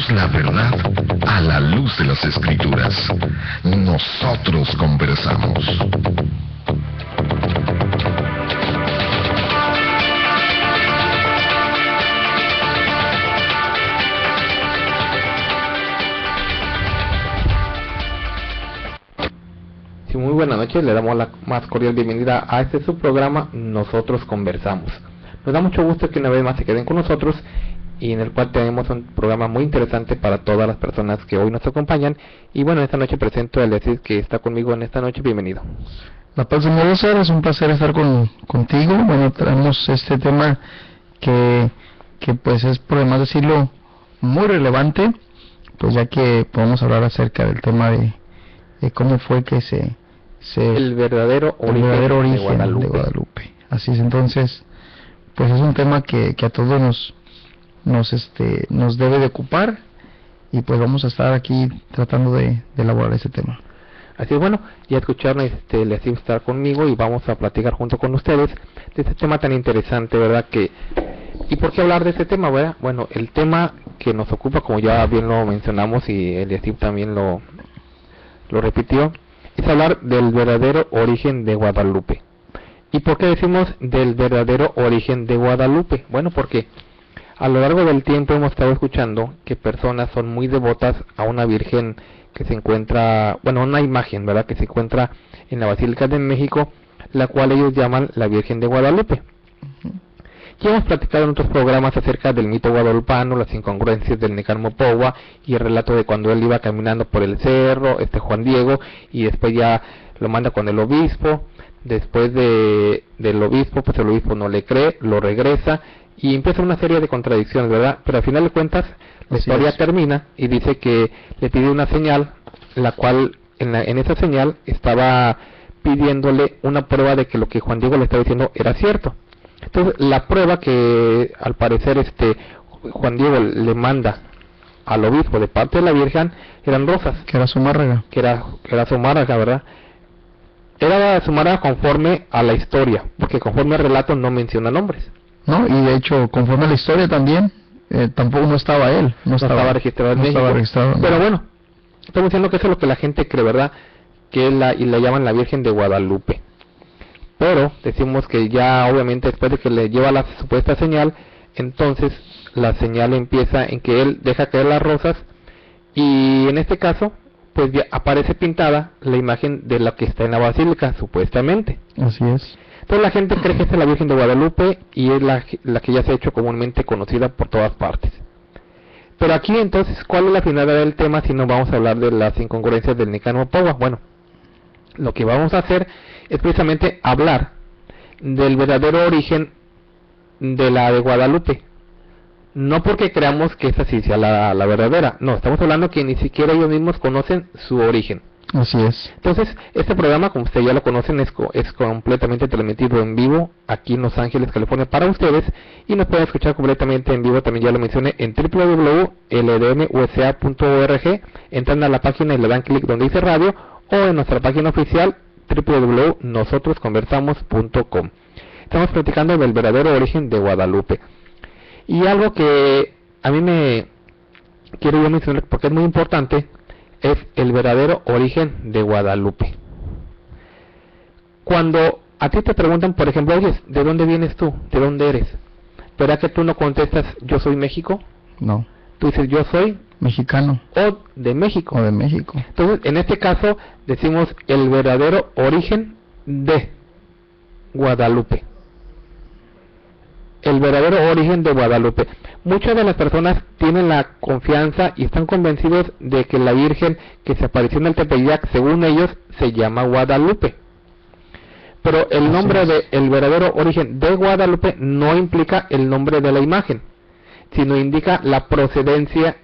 La verdad a la luz de las Escrituras. Nosotros conversamos. Sí, muy buenas noches, le damos la más cordial bienvenida a este subprograma Nosotros Conversamos. Nos da mucho gusto que una vez más se queden con nosotros, y en el cual tenemos un programa muy interesante para todas las personas que hoy nos acompañan. Y bueno, esta noche presento a Alexis, que está conmigo en esta noche. Bienvenido. La paz de Dios, es un placer estar contigo. Bueno, traemos este tema que pues es, por demás decirlo, muy relevante, pues ya que podemos hablar acerca del tema de cómo fue que el verdadero origen de Guadalupe. Así es. Entonces, pues es un tema que a todos nos debe de ocupar, y pues vamos a estar aquí tratando de elaborar ese tema. Así es. Bueno, ya escucharon, les iba a estar conmigo y vamos a platicar junto con ustedes de este tema tan interesante, ¿verdad? ¿Y por qué hablar de este tema, verdad? Bueno, el tema que nos ocupa, como ya bien lo mencionamos y el Steve también lo repitió, es hablar del verdadero origen de Guadalupe. ¿Y por qué decimos del verdadero origen de Guadalupe? Bueno, porque a lo largo del tiempo hemos estado escuchando que personas son muy devotas a una virgen que se encuentra, bueno, una imagen, ¿verdad?, que se encuentra en la Basílica de México, la cual ellos llaman la Virgen de Guadalupe. Ya hemos platicado en otros programas acerca del mito guadalupano, las incongruencias del Necalmopowa y el relato de cuando él iba caminando por el cerro, Juan Diego, y después ya lo manda con el obispo. Después del obispo, pues el obispo no le cree, lo regresa, y empieza una serie de contradicciones, ¿verdad? Pero al final de cuentas, la historia termina y dice que le pide una señal, la cual en esa señal estaba pidiéndole una prueba de que lo que Juan Diego le estaba diciendo era cierto. Entonces, la prueba que al parecer Juan Diego le manda al obispo de parte de la Virgen eran rosas. Que era Zumárraga. Que era Zumárraga, ¿verdad? Era Zumárraga conforme a la historia, porque conforme al relato no menciona nombres. No, y de hecho, conforme a la historia también, tampoco no estaba él. No estaba registrado en México. Pero bueno, estamos diciendo que eso es lo que la gente cree, ¿verdad? Que y la llaman la Virgen de Guadalupe. Pero decimos que ya obviamente después de que le lleva la supuesta señal, entonces la señal empieza en que él deja caer las rosas, y en este caso pues ya aparece pintada la imagen de la que está en la basílica, supuestamente. Así es. Entonces la gente cree que esta es la Virgen de Guadalupe, y es la que ya se ha hecho comúnmente conocida por todas partes. Pero aquí entonces, ¿cuál es la finalidad del tema si no vamos a hablar de las incongruencias del Necalmopowa? Bueno, lo que vamos a hacer es precisamente hablar del verdadero origen de la de Guadalupe. No porque creamos que esa sí sea la verdadera, no, estamos hablando que ni siquiera ellos mismos conocen su origen. Así es. Entonces, este programa, como ustedes ya lo conocen, es completamente transmitido en vivo aquí en Los Ángeles, California, para ustedes, y nos pueden escuchar completamente en vivo, también ya lo mencioné, en www.ldmusa.org. Entran a la página y le dan clic donde dice radio, o en nuestra página oficial www.nosotrosconversamos.com. Estamos platicando del verdadero origen de Guadalupe. Y algo que a mí me quiero yo mencionar, porque es muy importante, es el verdadero origen de Guadalupe. Cuando a ti te preguntan, por ejemplo, oye, ¿de dónde vienes tú? ¿De dónde eres? ¿Verdad que tú no contestas, yo soy México? No. Tú dices, yo soy mexicano. O de México. O de México. Entonces, en este caso, decimos el verdadero origen de Guadalupe. El verdadero origen de Guadalupe. Muchas de las personas tienen la confianza y están convencidos de que la Virgen que se apareció en el Tepeyac, según ellos, se llama Guadalupe. Pero el nombre el verdadero origen de Guadalupe no implica el nombre de la imagen, sino indica la procedencia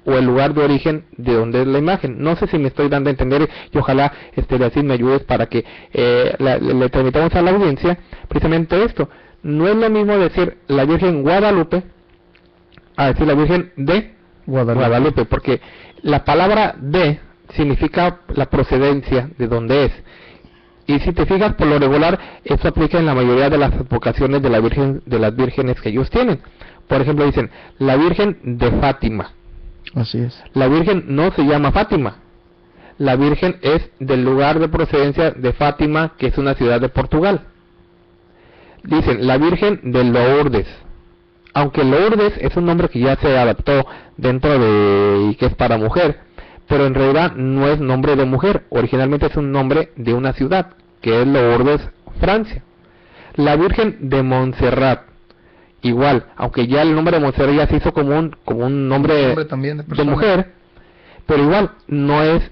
o el lugar de origen de donde es la imagen. No sé si me estoy dando a entender, y ojalá así me ayudes para que le transmitamos a la audiencia precisamente esto. No es lo mismo decir la Virgen Guadalupe a decir la Virgen de Guadalupe, porque la palabra de significa la procedencia de donde es. Y si te fijas, por lo regular, esto aplica en la mayoría de las advocaciones de las vírgenes que ellos tienen. Por ejemplo, dicen la Virgen de Fátima. Así es. La Virgen no se llama Fátima. La Virgen es del lugar de procedencia de Fátima, que es una ciudad de Portugal. Dicen la Virgen de Lourdes. Aunque Lourdes es un nombre que ya se adaptó dentro de y que es para mujer, pero en realidad no es nombre de mujer. Originalmente es un nombre de una ciudad, que es Lourdes, Francia. La Virgen de Montserrat. Igual, aunque ya el nombre de Montserrat ya se hizo como un nombre también de mujer, pero igual no es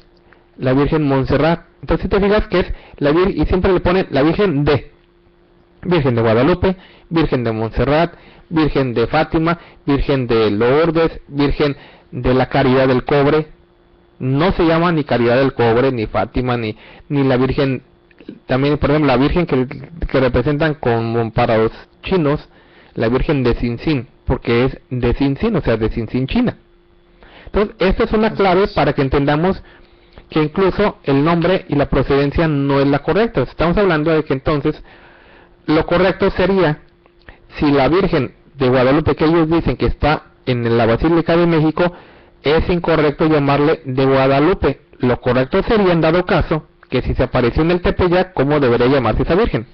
la Virgen Montserrat. Entonces si te fijas que es la Virgen, y siempre le ponen la Virgen de Guadalupe, Virgen de Montserrat, Virgen de Fátima, Virgen de Lourdes, Virgen de la Caridad del Cobre. No se llama ni Caridad del Cobre, ni Fátima, ni la Virgen. También, por ejemplo, la Virgen que representan como para los chinos, la Virgen de Sinsin, porque es de Sinsin, o sea, de Sinsin, China. Entonces, esta es una clave para que entendamos que incluso el nombre y la procedencia no es la correcta. Estamos hablando de que entonces lo correcto sería, si la Virgen de Guadalupe, que ellos dicen que está en la Basílica de México, es incorrecto llamarle de Guadalupe. Lo correcto sería, en dado caso, que si se apareció en el Tepeyac, ¿cómo debería llamarse esa Virgen?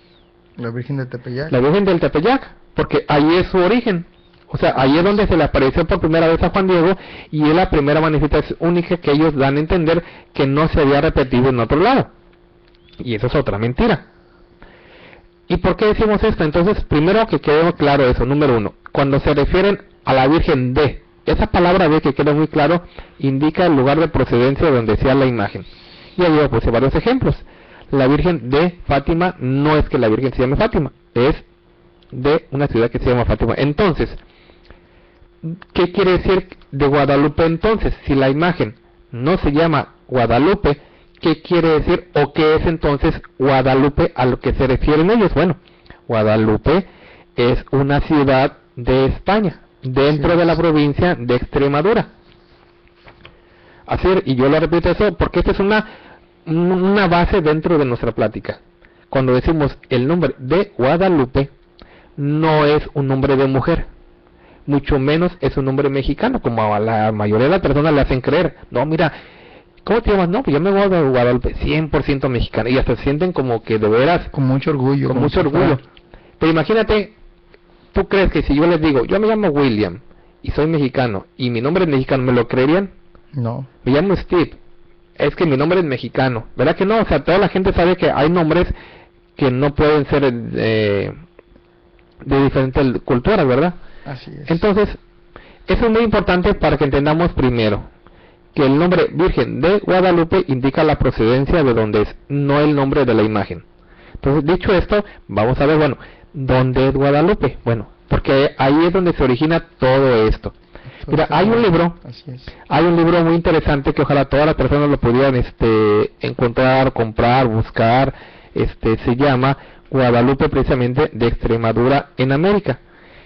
La Virgen del Tepeyac. La Virgen del Tepeyac, porque ahí es su origen. O sea, ahí es donde se le apareció por primera vez a Juan Diego, y es la primera manifestación única que ellos dan a entender que no se había repetido en otro lado. Y eso es otra mentira. ¿Y por qué decimos esto? Entonces, primero que quede claro eso, número uno. Cuando se refieren a la Virgen de, esa palabra de, que quede muy claro, indica el lugar de procedencia de donde sea la imagen. Y ahí yo puse varios ejemplos. La Virgen de Fátima no es que la Virgen se llame Fátima, es de una ciudad que se llama Fátima. Entonces, ¿qué quiere decir de Guadalupe entonces? Si la imagen no se llama Guadalupe, ¿qué quiere decir o qué es entonces Guadalupe a lo que se refieren ellos? Bueno, Guadalupe es una ciudad de España, dentro de la provincia de Extremadura. Así, y yo lo repito eso porque esta es una base dentro de nuestra plática. Cuando decimos el nombre de Guadalupe, no es un nombre de mujer, mucho menos es un nombre mexicano, como a la mayoría de las personas le hacen creer. No, mira, ¿cómo te llamas? No, pues yo me voy de Guadalupe, 100% mexicana, y hasta se sienten como que de veras, con mucho orgullo. Con mucho orgullo. Pero imagínate, ¿tú crees que si yo les digo, yo me llamo William, y soy mexicano, y mi nombre es mexicano, ¿me lo creerían? No. Me llamo Steve, es que mi nombre es mexicano, ¿verdad que no? O sea, toda la gente sabe que hay nombres que no pueden ser de diferentes culturas, ¿verdad? Así es. Entonces, eso es muy importante para que entendamos primero que el nombre Virgen de Guadalupe indica la procedencia de donde es, no el nombre de la imagen. Entonces, dicho esto, vamos a ver, bueno, ¿dónde es Guadalupe? Bueno, porque ahí es donde se origina todo esto. Mira, hay un libro muy interesante que ojalá todas las personas lo pudieran encontrar, comprar, buscar. Se llama Guadalupe, precisamente, de Extremadura en América.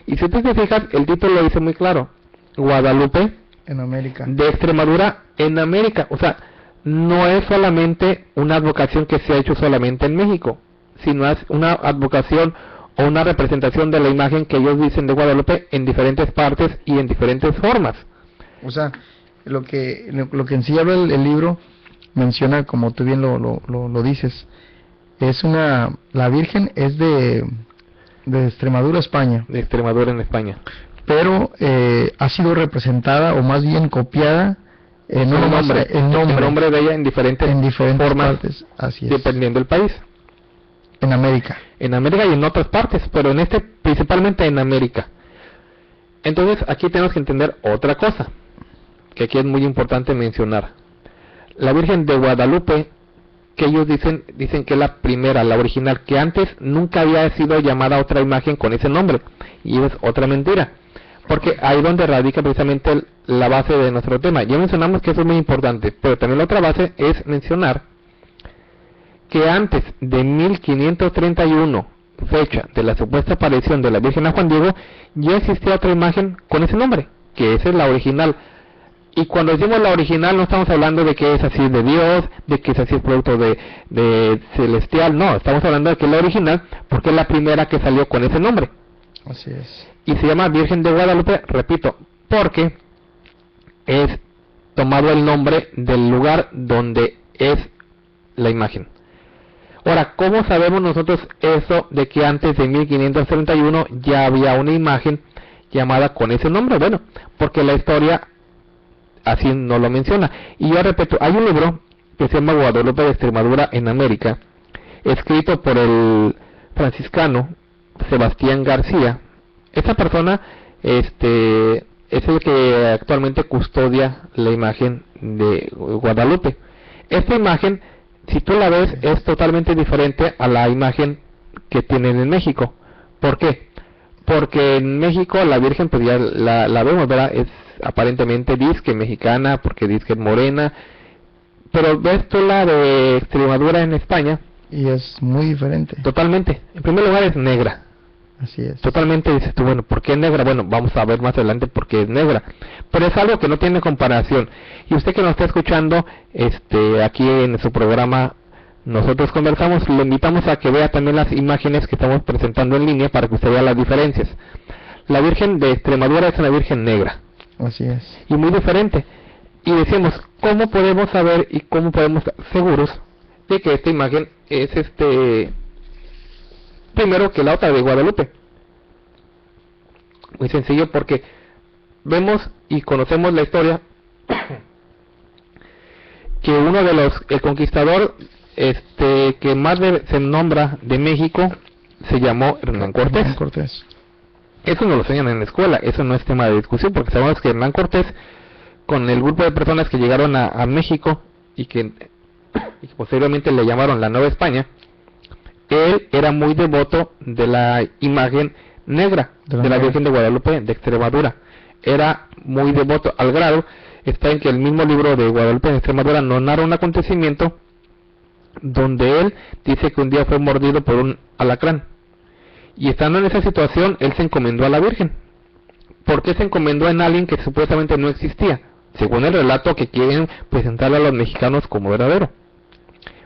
Y si tú te fijas, el título lo dice muy claro: Guadalupe en América, de Extremadura en América. O sea, no es solamente una advocación que se ha hecho solamente en México, sino es una advocación o una representación de la imagen que ellos dicen de Guadalupe en diferentes partes y en diferentes formas. O sea, lo que en sí habla el libro menciona, como tú bien lo dices, es la Virgen es de Extremadura, España. De Extremadura en España. Pero ha sido representada, o más bien copiada, el nombre de ella en diferentes formas, partes. Así es. Dependiendo del país. En América. En América y en otras partes, pero en principalmente en América. Entonces aquí tenemos que entender otra cosa, que aquí es muy importante mencionar. La Virgen de Guadalupe, que ellos dicen que es la primera, la original, que antes nunca había sido llamada otra imagen con ese nombre, y es otra mentira, porque ahí donde radica precisamente la base de nuestro tema. Ya mencionamos que eso es muy importante, pero también la otra base es mencionar que antes de 1531, fecha de la supuesta aparición de la Virgen a Juan Diego, ya existía otra imagen con ese nombre, que esa es la original. Y cuando decimos la original, no estamos hablando de que es así de Dios, de que es así el producto de celestial, no, estamos hablando de que es la original, porque es la primera que salió con ese nombre. Así es. Y se llama Virgen de Guadalupe, repito, porque es tomado el nombre del lugar donde es la imagen. Ahora, ¿cómo sabemos nosotros eso de que antes de 1531 ya había una imagen llamada con ese nombre? Bueno, porque la historia así nos lo menciona. Y yo repito, hay un libro que se llama Guadalupe de Extremadura en América, escrito por el franciscano Sebastián García. Esta persona es el que actualmente custodia la imagen de Guadalupe. Esta imagen, si tú la ves, es totalmente diferente a la imagen que tienen en México. ¿Por qué? Porque en México la Virgen, pues ya la vemos, ¿verdad? Es aparentemente disque mexicana, porque disque morena. Pero ves tú la de Extremadura en España. Y es muy diferente. Totalmente. En primer lugar es negra. Así es. Totalmente, dices tú, bueno, ¿por qué negra? Bueno, vamos a ver más adelante por qué es negra. Pero es algo que no tiene comparación. Y usted que nos está escuchando, aquí en su programa Nosotros Conversamos, lo invitamos a que vea también las imágenes que estamos presentando en línea para que usted vea las diferencias. La Virgen de Extremadura es una Virgen negra. Así es. Y muy diferente. Y decimos, ¿cómo podemos saber y cómo podemos estar seguros de que esta imagen es primero que la otra de Guadalupe? Muy sencillo, porque vemos y conocemos la historia que uno de los, el conquistador que más se nombra de México, se llamó Hernán Cortés. Hernán Cortés. Eso nos lo enseñan en la escuela, eso no es tema de discusión, porque sabemos que Hernán Cortés, con el grupo de personas que llegaron a México y que posteriormente le llamaron la Nueva España, él era muy devoto de la imagen negra de la Virgen de Guadalupe de Extremadura. Era muy devoto, al grado está en que el mismo libro de Guadalupe de Extremadura nos narra un acontecimiento donde él dice que un día fue mordido por un alacrán, y estando en esa situación él se encomendó a la Virgen. ¿Por qué se encomendó en alguien que supuestamente no existía? Según el relato que quieren presentarle a los mexicanos como verdadero,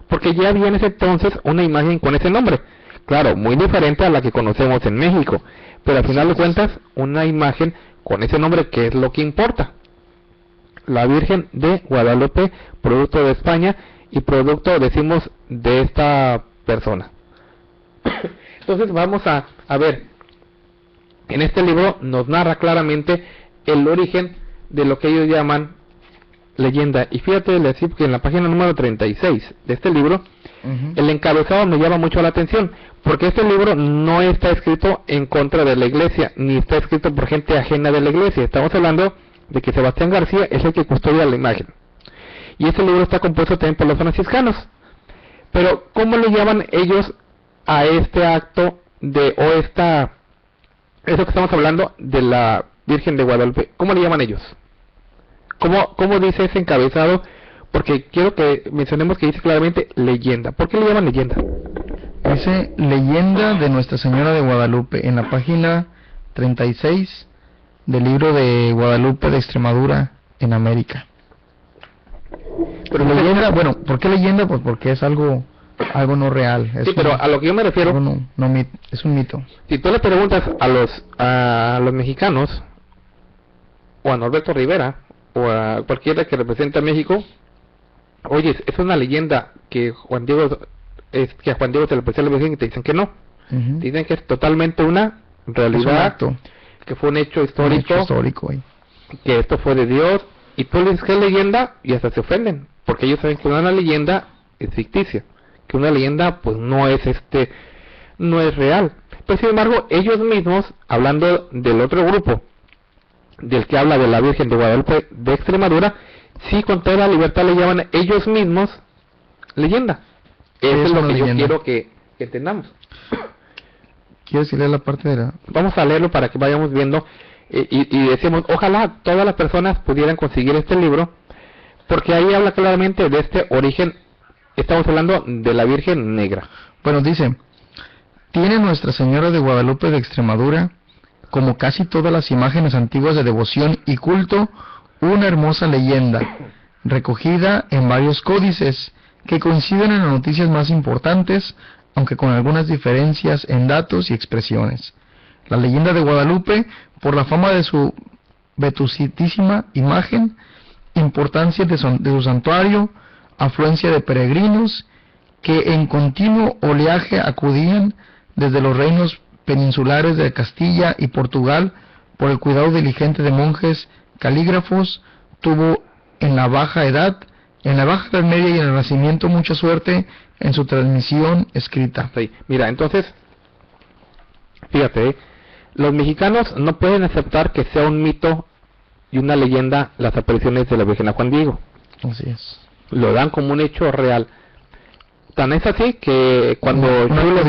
porque ya había en ese entonces una imagen con ese nombre, claro, muy diferente a la que conocemos en México, pero al final de cuentas una imagen con ese nombre, que es lo que importa. La Virgen de Guadalupe, producto de España y producto, decimos, de esta persona. Entonces vamos a ver, en este libro nos narra claramente el origen de lo que ellos llaman leyenda. Y fíjate, les digo que en la página número 36 de este libro, el encabezado me llama mucho la atención, porque este libro no está escrito en contra de la iglesia, ni está escrito por gente ajena de la iglesia. Estamos hablando de que Sebastián García es el que custodia la imagen, y este libro está compuesto también por los franciscanos. Pero ¿cómo le llaman ellos a este acto eso que estamos hablando de la Virgen de Guadalupe? ¿Cómo le llaman ellos? ¿Cómo dice ese encabezado? Porque quiero que mencionemos que dice claramente leyenda. ¿Por qué le llaman leyenda? Dice leyenda de Nuestra Señora de Guadalupe en la página 36 del libro de Guadalupe de Extremadura en América. Pero leyenda, bueno, ¿por qué leyenda? Pues porque es algo no real. Sí, pero a lo que yo me refiero, es un mito. Si tú le preguntas a los mexicanos, o a Norberto Rivera, o a cualquiera que represente a México, oye, es una leyenda que a Juan Diego se le presenta a la Virgen, y te dicen que no. Dicen que es totalmente una realidad, que fue un hecho histórico, que esto fue de Dios, y tú le dices que es leyenda y hasta se ofenden, porque ellos saben que una leyenda es ficticia, que una leyenda pues no es real. Pero sin embargo, ellos mismos, hablando del otro grupo, del que habla de la Virgen de Guadalupe de Extremadura, sí, con toda la libertad le llaman ellos mismos leyenda. Eso es lo que yo quiero que entendamos. ¿Quieres leer la parte de la...? Vamos a leerlo para que vayamos viendo, y decimos, ojalá todas las personas pudieran conseguir este libro, porque ahí habla claramente de este origen. Estamos hablando de la Virgen negra. Bueno, dice, tiene Nuestra Señora de Guadalupe de Extremadura, como casi todas las imágenes antiguas de devoción y culto, una hermosa leyenda, recogida en varios códices, que coinciden en las noticias más importantes, aunque con algunas diferencias en datos y expresiones. La leyenda de Guadalupe, por la fama de su vetustísima imagen, importancia de su santuario, afluencia de peregrinos que en continuo oleaje acudían desde los reinos peninsulares de Castilla y Portugal por el cuidado diligente de monjes calígrafos. Tuvo en la Baja Edad Media y en el Renacimiento mucha suerte en su transmisión escrita. Sí. Mira, entonces, fíjate, los mexicanos no pueden aceptar que sea un mito y una leyenda las apariciones de la Virgen a Juan Diego. Así es. Lo dan como un hecho real. Tan es así que cuando Jules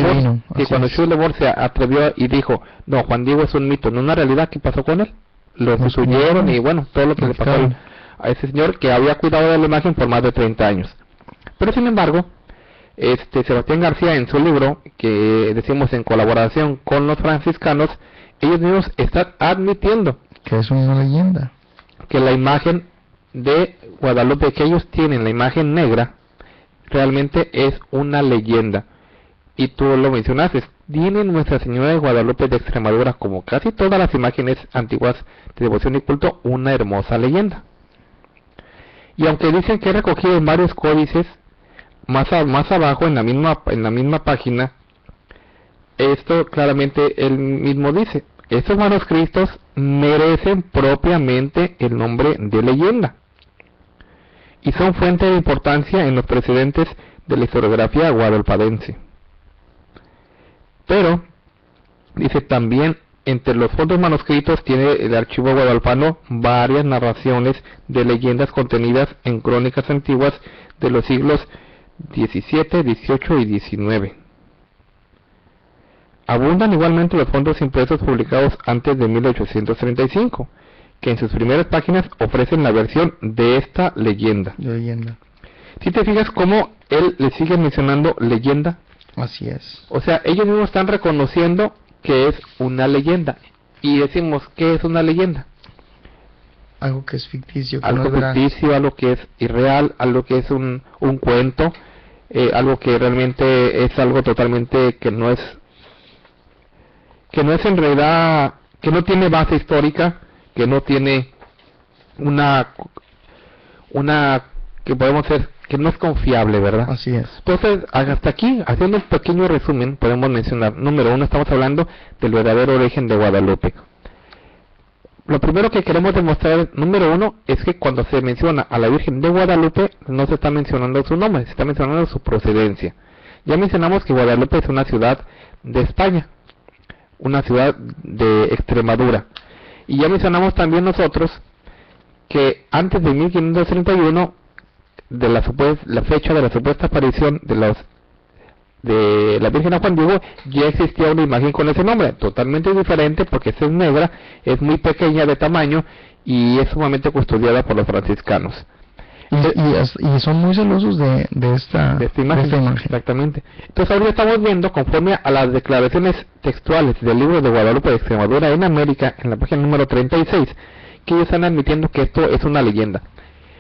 Le Bon se atrevió y dijo, no, Juan Diego es un mito, no una realidad, ¿qué pasó con él? Lo sustituyeron y bueno, todo lo que le pasó a ese señor que había cuidado de la imagen por más de 30 años. Pero sin embargo, Sebastián García, en su libro, que decimos en colaboración con los franciscanos, ellos mismos están admitiendo que es una leyenda, que la imagen de Guadalupe que ellos tienen, la imagen negra, realmente es una leyenda. Y tú lo mencionaste, tiene Nuestra Señora de Guadalupe de Extremadura, como casi todas las imágenes antiguas de devoción y culto, una hermosa leyenda. Y aunque dicen que es recogido en varios códices, más abajo en la misma página, esto claramente él mismo dice, estos manuscritos merecen propiamente el nombre de leyenda y son fuente de importancia en los precedentes de la historiografía guadalpadense. Pero, dice, también entre los fondos manuscritos tiene el archivo guadalupano varias narraciones de leyendas contenidas en crónicas antiguas de los siglos XVII, XVIII y XIX. Abundan igualmente los fondos impresos publicados antes de 1835, que en sus primeras páginas ofrecen la versión de esta leyenda. Si te fijas cómo él le sigue mencionando leyenda. Así es. O sea, ellos mismos están reconociendo que es una leyenda. Y decimos, ¿qué es una leyenda? Algo que es ficticio. Que algo ficticio, algo que es irreal, algo que es un cuento, algo que realmente es algo totalmente que no es en realidad, que no tiene base histórica, que no tiene una que podemos ser, que no es confiable, ¿verdad? Así es. Entonces, hasta aquí, haciendo un pequeño resumen, podemos mencionar, número uno, estamos hablando del verdadero origen de Guadalupe. Lo primero que queremos demostrar, número uno, es que cuando se menciona a la Virgen de Guadalupe, no se está mencionando su nombre, se está mencionando su procedencia. Ya mencionamos que Guadalupe es una ciudad de España, una ciudad de Extremadura. Y ya mencionamos también nosotros que antes de 1531, de la fecha de la supuesta aparición de la Virgen a Juan Diego, ya existía una imagen con ese nombre, totalmente diferente porque esta es negra, es muy pequeña de tamaño y es sumamente custodiada por los franciscanos. Y son muy celosos de esta imagen. Exactamente. Entonces ahora estamos viendo, conforme a las declaraciones textuales del libro de Guadalupe de Extremadura en América, en la página número 36, que ellos están admitiendo que esto es una leyenda.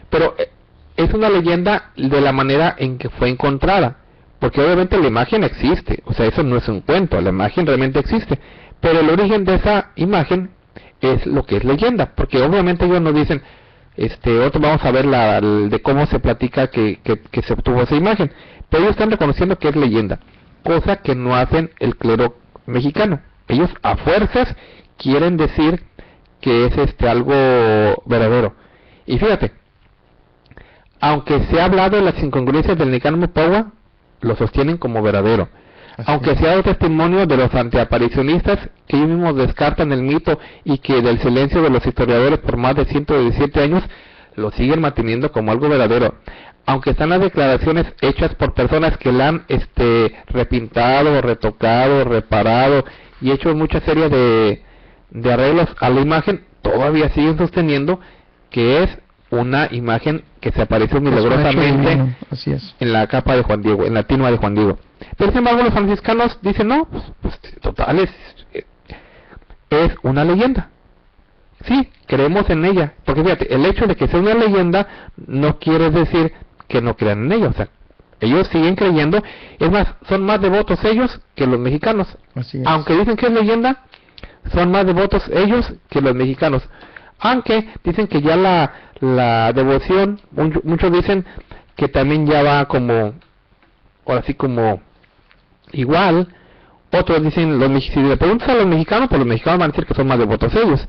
Pero es una leyenda de la manera en que fue encontrada, porque obviamente la imagen existe, o sea, eso no es un cuento, la imagen realmente existe, pero el origen de esa imagen es lo que es leyenda, porque obviamente ellos no dicen, otro vamos a ver de cómo se platica que se obtuvo esa imagen, pero ellos están reconociendo que es leyenda, cosa que no hacen el clero mexicano. Ellos a fuerzas quieren decir que es algo verdadero. Y fíjate, aunque se ha hablado de las incongruencias del Nicano Pogua, lo sostienen como verdadero. Aunque se ha dado testimonio de los antiaparicionistas, que ellos mismos descartan el mito y que del silencio de los historiadores por más de 117 años, lo siguen manteniendo como algo verdadero. Aunque están las declaraciones hechas por personas que la han repintado, retocado, reparado y hecho mucha serie de arreglos a la imagen, todavía siguen sosteniendo que es una imagen que se apareció milagrosamente en la capa de Juan Diego, en la tina de Juan Diego. Pero sin embargo los franciscanos dicen, no, pues total, es una leyenda. Sí, creemos en ella, porque fíjate, el hecho de que sea una leyenda no quiere decir que no crean en ella, o sea, ellos siguen creyendo, es más, son más devotos ellos que los mexicanos. Aunque dicen que es leyenda, son más devotos ellos que los mexicanos. Aunque dicen que ya la devoción, muchos dicen que también ya va como, ahora sí como igual. Otros dicen, si le preguntas a los mexicanos, pues los mexicanos van a decir que son más devotos ellos,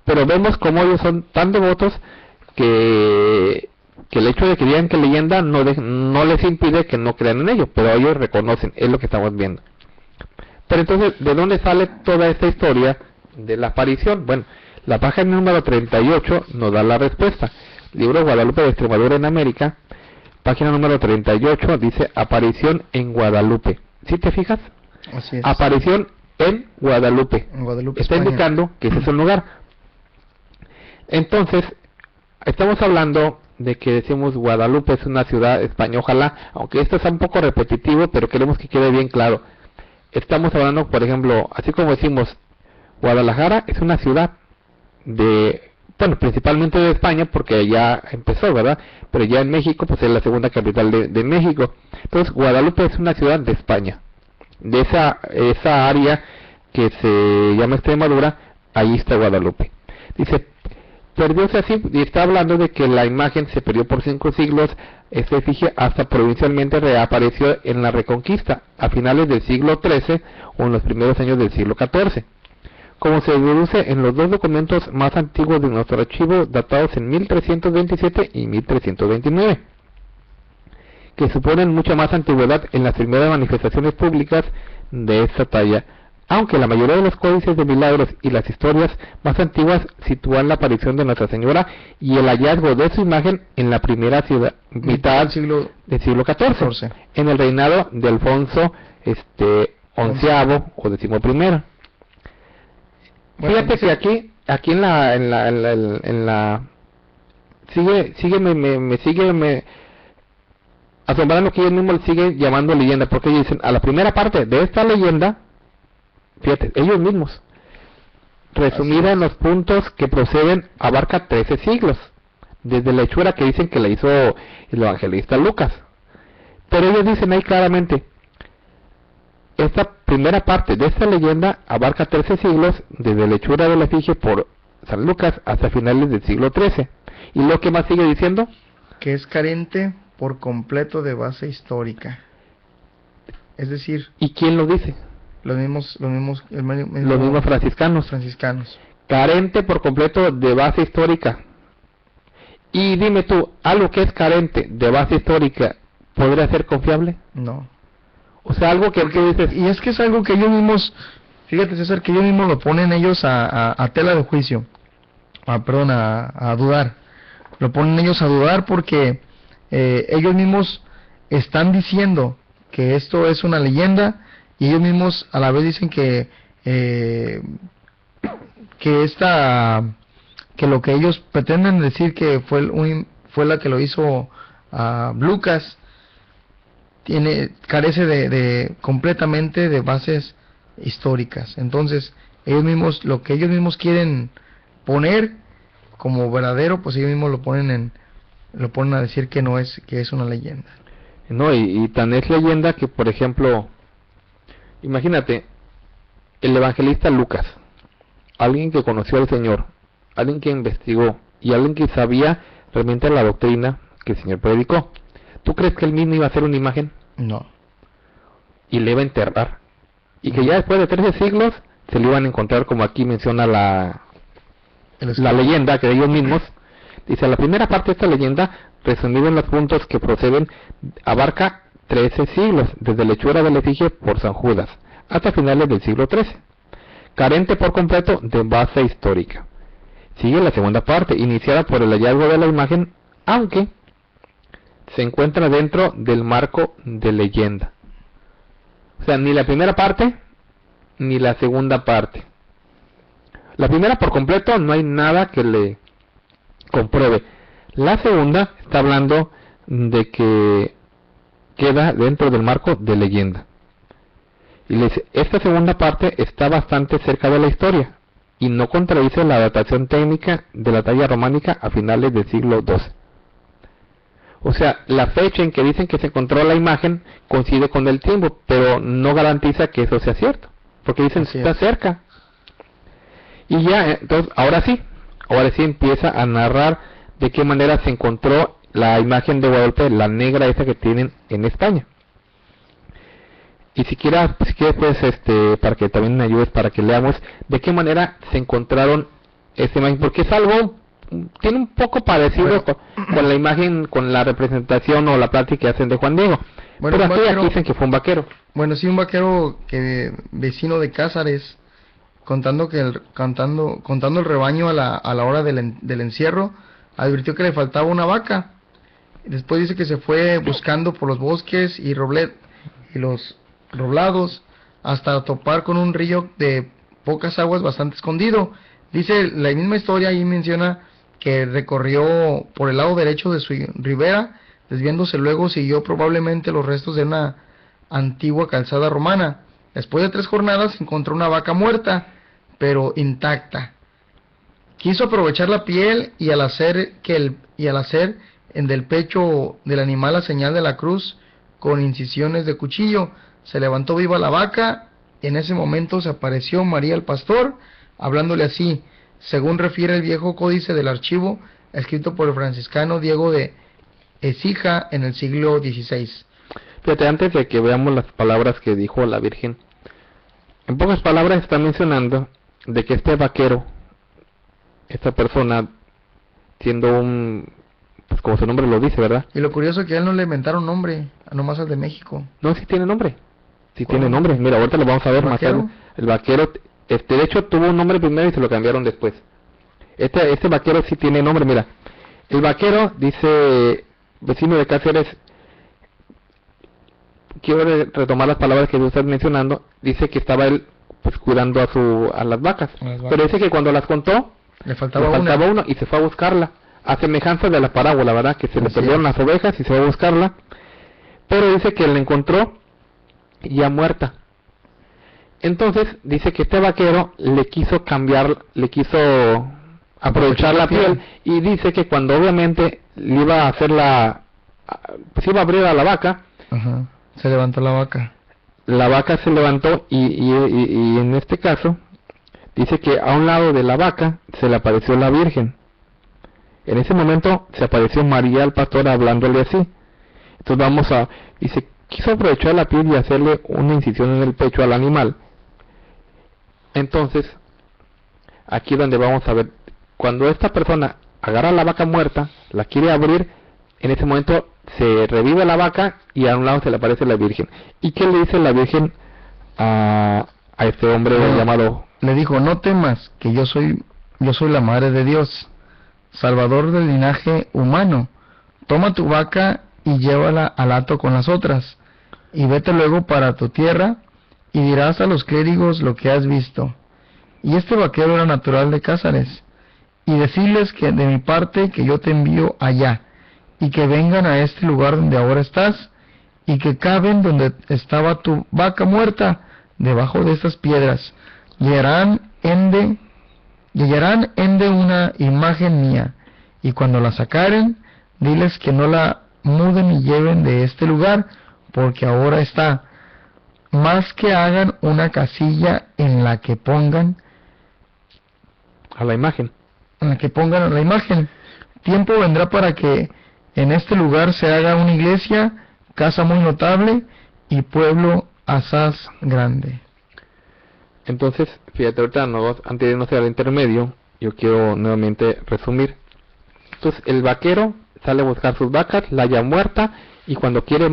pero vemos como ellos son tan devotos que el hecho de que digan que leyenda no les impide que no crean en ello, pero ellos reconocen, es lo que estamos viendo. Pero entonces, ¿de dónde sale toda esta historia de la aparición? Bueno, la página número 38 nos da la respuesta. Libro Guadalupe de Extremadura en América, página número 38, dice aparición en Guadalupe. ¿Sí te fijas? Así es. Aparición en Guadalupe. En Guadalupe, está España. indicando que ese es un lugar. Entonces, estamos hablando de que decimos Guadalupe es una ciudad española, ojalá, aunque esto es un poco repetitivo, pero queremos que quede bien claro. Estamos hablando, por ejemplo, así como decimos, Guadalajara es una ciudad bueno, principalmente de España, porque ya empezó, ¿verdad? Pero ya en México, pues es la segunda capital de México. Entonces, Guadalupe es una ciudad de España. De esa área que se llama Extremadura, ahí está Guadalupe. Dice, perdióse así, y está hablando de que la imagen se perdió por 5 siglos, esta efigie hasta provincialmente reapareció en la Reconquista, a finales del siglo XIII o en los primeros años del siglo XIV. Como se deduce en los dos documentos más antiguos de nuestro archivo, datados en 1327 y 1329, que suponen mucha más antigüedad en las primeras manifestaciones públicas de esta talla, aunque la mayoría de los códices de milagros y las historias más antiguas sitúan la aparición de Nuestra Señora y el hallazgo de su imagen en la primera mitad del siglo XIV, en el reinado de Alfonso XI o XI. Fíjate que aquí en la me sigue asombrando que ellos mismos le siguen llamando leyenda, porque ellos dicen, a la primera parte de esta leyenda, fíjate, ellos mismos, resumida en los puntos que proceden, abarca 13 siglos, desde la hechura que dicen que la hizo el evangelista Lucas. Pero ellos dicen ahí claramente, esta primera parte de esta leyenda abarca 13 siglos, desde la hechura de la efigie por San Lucas hasta finales del siglo XIII. ¿Y lo que más sigue diciendo? Que es carente por completo de base histórica. Es decir... ¿Y quién lo dice? Los mismos franciscanos. Carente por completo de base histórica. Y dime tú, ¿algo que es carente de base histórica podría ser confiable? No. O sea, algo que dices... Y es que es algo que ellos mismos, fíjate César, que ellos mismos lo ponen ellos a tela de juicio. A dudar. Lo ponen ellos a dudar porque ellos mismos están diciendo que esto es una leyenda, y ellos mismos a la vez dicen que lo que ellos pretenden decir que fue la que lo hizo Lucas, carece de completamente de bases históricas. Entonces ellos mismos, lo que ellos mismos quieren poner como verdadero, pues ellos mismos lo ponen a decir que no es, que es una leyenda. No, y tan es leyenda que, por ejemplo, imagínate, el evangelista Lucas, alguien que conoció al Señor, alguien que investigó y alguien que sabía realmente la doctrina que el Señor predicó. ¿Tú crees que él mismo iba a hacer una imagen? No. Y le iba a enterrar. Y que ya después de 13 siglos se le iban a encontrar, como aquí menciona la leyenda que ellos mismos. Dice, la primera parte de esta leyenda, resumida en los puntos que proceden, abarca 13 siglos, desde la hechura de la efigie por San Judas, hasta finales del siglo XIII. Carente por completo de base histórica. Sigue la segunda parte, iniciada por el hallazgo de la imagen, aunque se encuentra dentro del marco de leyenda. O sea, ni la primera parte ni la segunda parte. La primera por completo no hay nada que le compruebe. La segunda está hablando de que queda dentro del marco de leyenda. Y le dice, esta segunda parte está bastante cerca de la historia y no contradice la datación técnica de la talla románica a finales del siglo XII. O sea, la fecha en que dicen que se encontró la imagen coincide con el tiempo, pero no garantiza que eso sea cierto, porque dicen que está cerca. Y ya, entonces, ahora sí empieza a narrar de qué manera se encontró la imagen de Guadalupe, la negra esa que tienen en España. Y si quieres pues para que también me ayudes para que leamos de qué manera se encontraron esta imagen, porque es algo, tiene un poco parecido con la imagen, con la representación o la plática que hacen de Juan Diego. Bueno, pero aquí dicen que fue un vaquero. Bueno, sí, un vaquero que vecino de Cázares, contando el rebaño a la hora del encierro, advirtió que le faltaba una vaca. Después dice que se fue buscando por los bosques y los roblados hasta topar con un río de pocas aguas bastante escondido. Dice la misma historia, ahí menciona que recorrió por el lado derecho de su ribera, desviándose luego siguió probablemente los restos de una antigua calzada romana. Después de 3 jornadas encontró una vaca muerta, pero intacta. Quiso aprovechar la piel y al hacer en del pecho del animal la señal de la cruz con incisiones de cuchillo. Se levantó viva la vaca. En ese momento se apareció María el pastor, hablándole así, según refiere el viejo códice del archivo, escrito por el franciscano Diego de Écija en el siglo XVI. Fíjate, antes de que veamos las palabras que dijo la Virgen, en pocas palabras está mencionando de que este vaquero, esta persona, siendo pues como su nombre lo dice, ¿verdad? Y lo curioso es que a él no le inventaron nombre, nomás al de México. No, sí tiene nombre. Sí tiene nombre. Mira, ahorita lo vamos a ver más tarde. El vaquero, de hecho tuvo un nombre primero y se lo cambiaron después. Este vaquero sí tiene nombre, mira. El vaquero, dice, vecino de Cáceres, quiero retomar las palabras que tú estás mencionando, dice que estaba él pues cuidando a las vacas. Pero dice que cuando las contó, le faltaba una y se fue a buscarla. A semejanza de la parábola, ¿verdad? Que se le perdieron las ovejas y se fue a buscarla. Pero dice que la encontró ya muerta. Entonces dice que este vaquero le quiso aprovechar la piel, y dice que cuando obviamente le iba a hacer pues iba a abrir a la vaca, se levantó la vaca. La vaca se levantó y en este caso dice que a un lado de la vaca se le apareció la Virgen. En ese momento se apareció María el pastor hablándole así. Entonces dice, quiso aprovechar la piel y hacerle una incisión en el pecho al animal. Entonces, aquí es donde vamos a ver, cuando esta persona agarra la vaca muerta, la quiere abrir, en ese momento se revive la vaca y a un lado se le aparece la Virgen. ¿Y qué le dice la Virgen a este hombre llamado? Le dijo, no temas, que yo soy la madre de Dios, salvador del linaje humano. Toma tu vaca y llévala al hato con las otras, y vete luego para tu tierra, y dirás a los clérigos lo que has visto. Y este vaquero era natural de Cázares, y decirles que de mi parte que yo te envío allá, y que vengan a este lugar donde ahora estás, y que caben donde estaba tu vaca muerta, debajo de estas piedras, y hallarán ende una imagen mía, y cuando la sacaren, diles que no la muden y lleven de este lugar, porque ahora está, más que hagan una casilla en la que pongan a la imagen. Tiempo vendrá para que en este lugar se haga una iglesia, casa muy notable y pueblo asaz grande. Entonces, fíjate, ahorita antes de no ser al intermedio, yo quiero nuevamente resumir. Entonces, el vaquero sale a buscar sus vacas, la halla muerta, y cuando quiere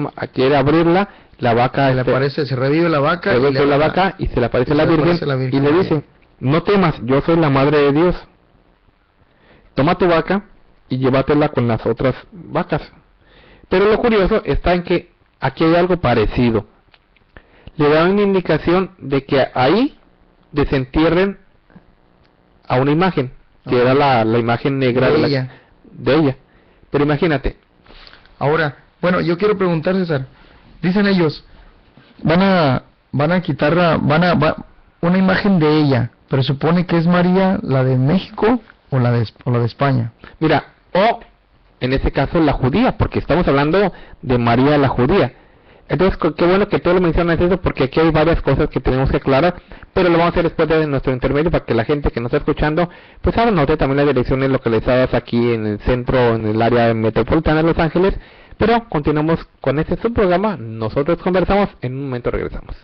abrirla, la vaca se revive la vaca, y se le aparece la Virgen, y le dice, no temas, yo soy la madre de Dios. Toma tu vaca y llévatela con las otras vacas. Pero lo curioso está en que aquí hay algo parecido. Le da una indicación de que ahí desentierren a una imagen, que era la imagen negra de ella. Pero imagínate. Ahora, bueno, yo quiero preguntar, César. Dicen ellos, van a quitar una imagen de ella, pero supone que es María, la de México o la de España. Mira, o en este caso la judía, porque estamos hablando de María la judía. Entonces, qué bueno que tú lo mencionas eso, porque aquí hay varias cosas que tenemos que aclarar, pero lo vamos a hacer después de nuestro intermedio para que la gente que nos está escuchando, pues anote también las direcciones localizadas aquí en el centro, en el área metropolitana de Los Ángeles. Pero continuamos con este subprograma. Nosotros conversamos, en un momento regresamos.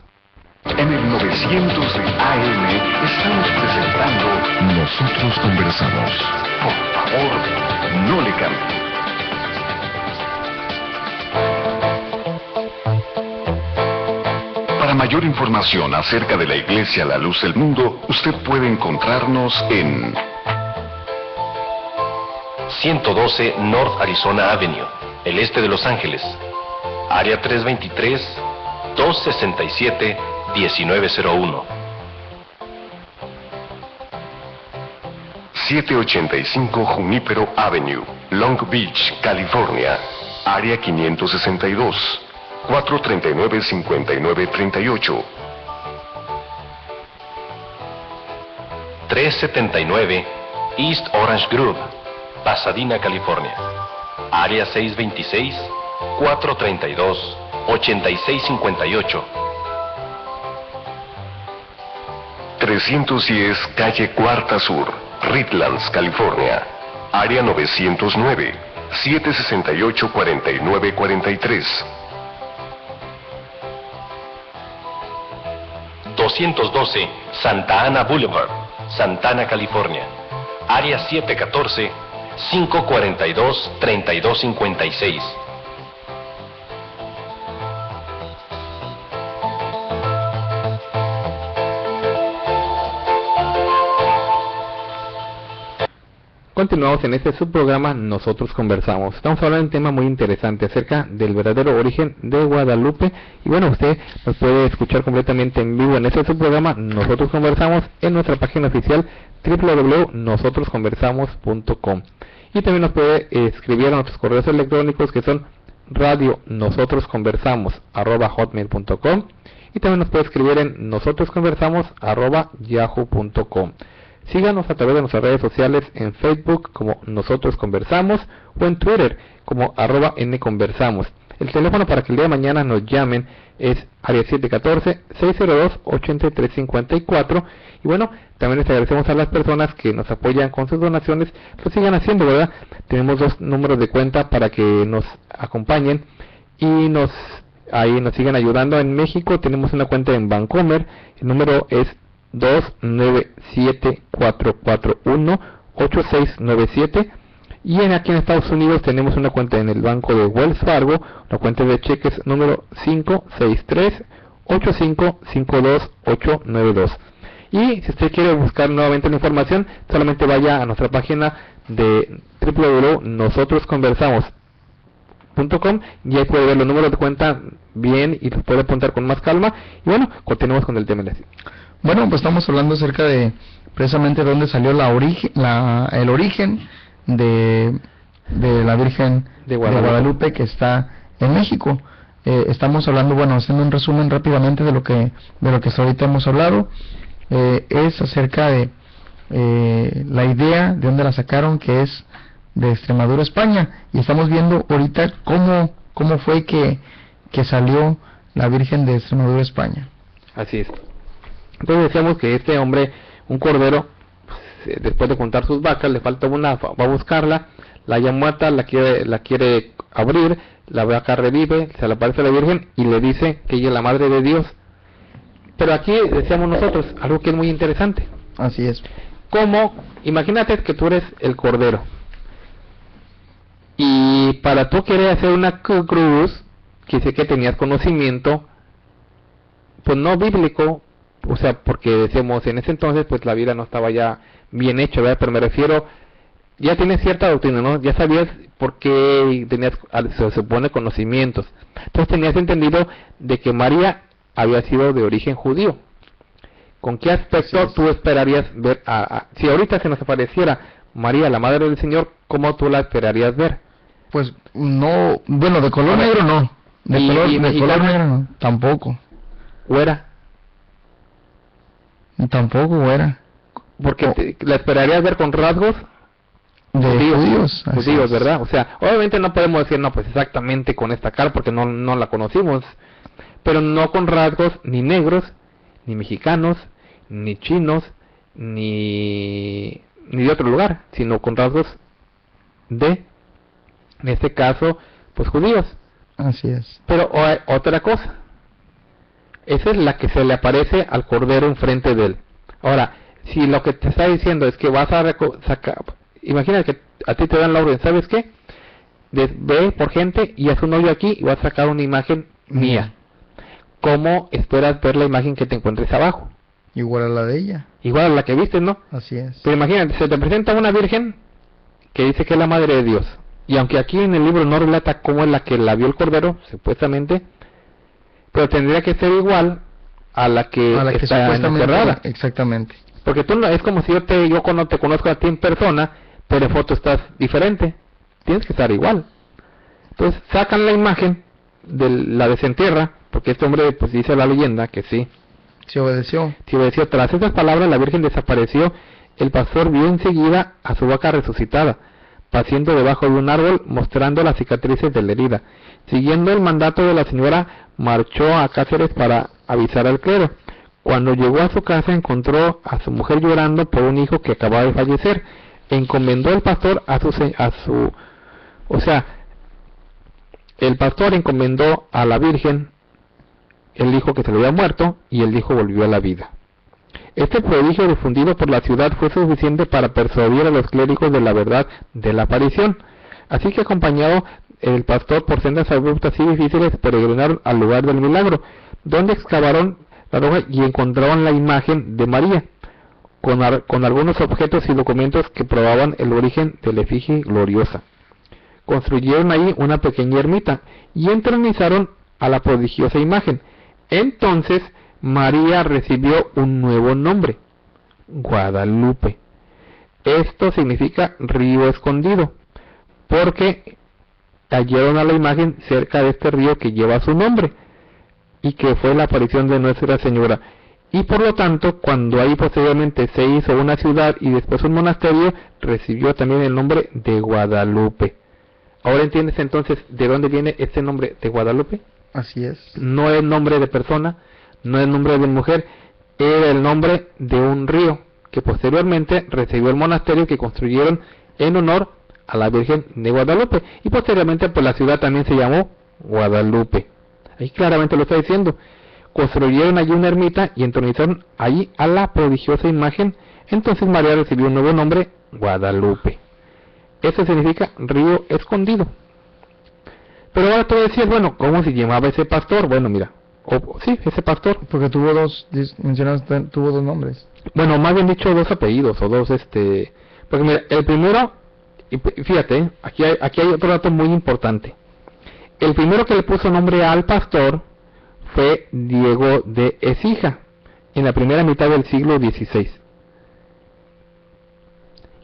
En el 900 de AM estamos presentando Nosotros Conversamos. Por favor, no le cambie. Para mayor información acerca de la Iglesia La Luz del Mundo, usted puede encontrarnos en 112 North Arizona Avenue, el este de Los Ángeles, área 323-267-1901. 785 Junípero Avenue, Long Beach, California, área 562, 439-5938. 379 East Orange Grove, Pasadena, California, área 626-432-8658. 310 Calle Cuarta Sur, Redlands, California, área 909, 768-4943. 212 Santa Ana Boulevard, Santana, California, área 714-542-3256. Continuamos en este subprograma Nosotros Conversamos. Estamos hablando de un tema muy interesante acerca del verdadero origen de Guadalupe. Y bueno, usted nos puede escuchar completamente en vivo en este subprograma Nosotros Conversamos en nuestra página oficial www.nosotrosconversamos.com. Y también nos puede escribir a nuestros correos electrónicos, que son radionosotrosconversamos@hotmail.com, y también nos puede escribir en nosotrosconversamos@yahoo.com. Síganos a través de nuestras redes sociales en Facebook como Nosotros Conversamos o en Twitter como @nconversamos. El teléfono para que el día de mañana nos llamen es área 714-602-8354. Y bueno, también les agradecemos a las personas que nos apoyan con sus donaciones. Lo sigan haciendo, ¿verdad? Tenemos 2 números de cuenta para que nos acompañen y ahí nos sigan ayudando. En México tenemos una cuenta en Bancomer. El número es 297-441-8697. Y aquí en Estados Unidos tenemos una cuenta en el banco de Wells Fargo, una cuenta de cheques número 563-8552892. Y si usted quiere buscar nuevamente la información, solamente vaya a nuestra página de www.nosotrosconversamos.com y ahí puede ver los números de cuenta bien y los puede apuntar con más calma. Y bueno, continuemos con el tema. Bueno, pues estamos hablando acerca de precisamente dónde salió el origen de la Virgen de Guadalupe, que está en México. Estamos hablando, bueno, haciendo un resumen rápidamente de lo que hasta ahorita hemos hablado. Es acerca de la idea de dónde la sacaron, que es de Extremadura, España, y estamos viendo ahorita cómo fue que salió la Virgen de Extremadura, España. Así es. Entonces decíamos que este hombre, un cordero, después de contar sus vacas, le falta una, va a buscarla, la halla muerta, la quiere abrir, la vaca revive, se le aparece a la Virgen y le dice que ella es la madre de Dios. Pero aquí decíamos nosotros algo que es muy interesante. Así es. Como, imagínate que tú eres el cordero y para tú querer hacer una cruz, quise que tenías conocimiento, pues no bíblico, o sea, porque decíamos en ese entonces pues la vida no estaba ya bien hecha, ¿verdad? Pero me refiero, ya tienes cierta doctrina, ¿no? Ya sabías por qué tenías, se supone, conocimientos. Entonces tenías entendido de que María había sido de origen judío. ¿Con qué aspecto tú esperarías ver si ahorita se nos apareciera María, la madre del Señor, cómo tú la esperarías ver? Pues no, bueno, de color negro no, de color negro no, tampoco. ¿Güera? Tampoco güera. Porque la esperarías ver con rasgos. De judíos, así judíos, es. ¿verdad? O sea, obviamente no podemos decir, no, pues exactamente con esta cara, porque no la conocimos, pero no con rasgos ni negros, ni mexicanos, ni chinos, ni de otro lugar, sino con rasgos en este caso, pues judíos. Así es. Pero otra cosa, esa es la que se le aparece al cordero enfrente de él. Ahora, si lo que te está diciendo es que vas a sacar, imagina que a ti te dan la orden, ¿sabes qué? Ve por gente y haz un hoyo aquí y vas a sacar una imagen mía. ¿Cómo esperas ver la imagen que te encuentres abajo? Igual a la de ella. Igual a la que viste, ¿no? Así es. Pero imagínate, se te presenta una virgen que dice que es la madre de Dios. Y aunque aquí en el libro no relata cómo es la que la vio el cordero, supuestamente, pero tendría que ser igual a la que está enterrada. Exactamente. Porque tú no, es como si yo no te conozco a ti en persona, pero en foto estás diferente. Tienes que estar igual. Entonces sacan la imagen, la desentierra, porque este hombre pues dice la leyenda que sí. Se obedeció. Se obedeció. Tras esas palabras la virgen desapareció. El pastor vio enseguida a su vaca resucitada, paciendo debajo de un árbol, mostrando las cicatrices de la herida. Siguiendo el mandato de la señora, marchó a Cáceres para avisar al clero. Cuando llegó a su casa encontró a su mujer llorando por un hijo que acababa de fallecer. Encomendó el pastor el pastor encomendó a la virgen el hijo que se le había muerto, y el hijo volvió a la vida. Este prodigio difundido por la ciudad fue suficiente para persuadir a los clérigos de la verdad de la aparición. Así que, acompañado el pastor por sendas abruptas y difíciles, peregrinaron al lugar del milagro, donde excavaron la roca y encontraron la imagen de María, con algunos objetos y documentos que probaban el origen de la efigie gloriosa. Construyeron ahí una pequeña ermita y entronizaron a la prodigiosa imagen. Entonces María recibió un nuevo nombre, Guadalupe. Esto significa río escondido, porque hallaron a la imagen cerca de este río que lleva su nombre, y que fue la aparición de Nuestra Señora. Y por lo tanto, cuando ahí posteriormente se hizo una ciudad y después un monasterio, recibió también el nombre de Guadalupe. ¿Ahora entiendes entonces de dónde viene este nombre de Guadalupe? Así es. No es nombre de persona, no es nombre de mujer, era el nombre de un río que posteriormente recibió el monasterio que construyeron en honor a la Virgen de Guadalupe, y posteriormente pues la ciudad también se llamó Guadalupe. Ahí claramente lo está diciendo. Construyeron allí una ermita y entronizaron allí a la prodigiosa imagen. Entonces María recibió un nuevo nombre, Guadalupe. Eso significa río escondido. Pero ahora tú decías, bueno, ¿cómo se llamaba ese pastor? Bueno, mira, sí, ese pastor. Porque tuvo tuvo dos nombres. Bueno, más bien dicho, dos apellidos, o dos, porque mira, el primero, y fíjate, aquí hay otro dato muy importante. El primero que le puso nombre al pastor fue Diego de Écija, en la primera mitad del siglo XVI.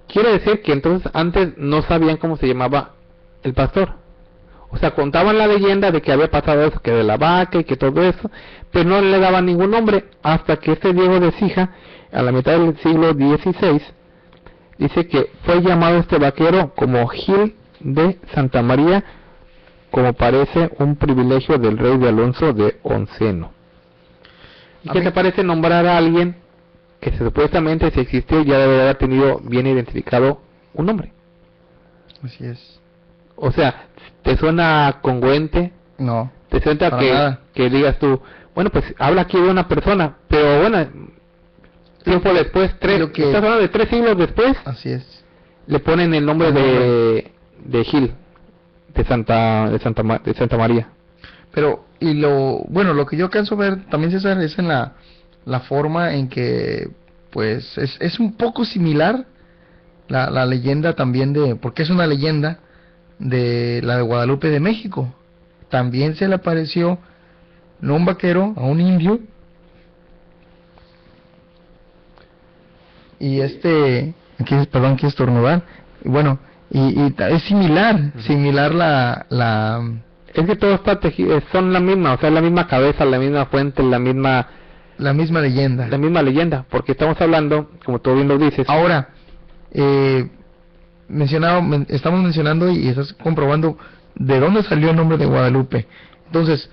Quiere decir que entonces antes no sabían cómo se llamaba el pastor. O sea, contaban la leyenda de que había pasado eso, que de la vaca y que todo eso, pero no le daban ningún nombre, hasta que este Diego de Écija, a la mitad del siglo XVI, dice que fue llamado este vaquero como Gil de Santa María, como parece un privilegio del rey de Alonso de Onceno. ¿Y qué te parece nombrar a alguien que supuestamente, si existió, ya debe haber tenido bien identificado un nombre? Así es. O sea, ¿te suena congruente? No. ¿Te suena que digas tú, bueno, pues habla aquí de una persona, pero bueno, tiempo después, estás hablando de 3 siglos después? Así es. Le ponen el nombre de Gil, de Santa María. Pero, y lo que yo alcanzo a ver también, César, es en la forma en que, pues, es un poco similar la leyenda también porque es una leyenda de la de Guadalupe de México. También se le apareció no un vaquero, a un indio, y aquí estornudar, y bueno, y es similar la es que todo está tejido, son la misma, o sea, la misma cabeza, la misma fuente, la misma leyenda. La misma leyenda, porque estamos hablando, como tú bien lo dices. Ahora, estamos mencionando y estás comprobando de dónde salió el nombre de Guadalupe. Entonces,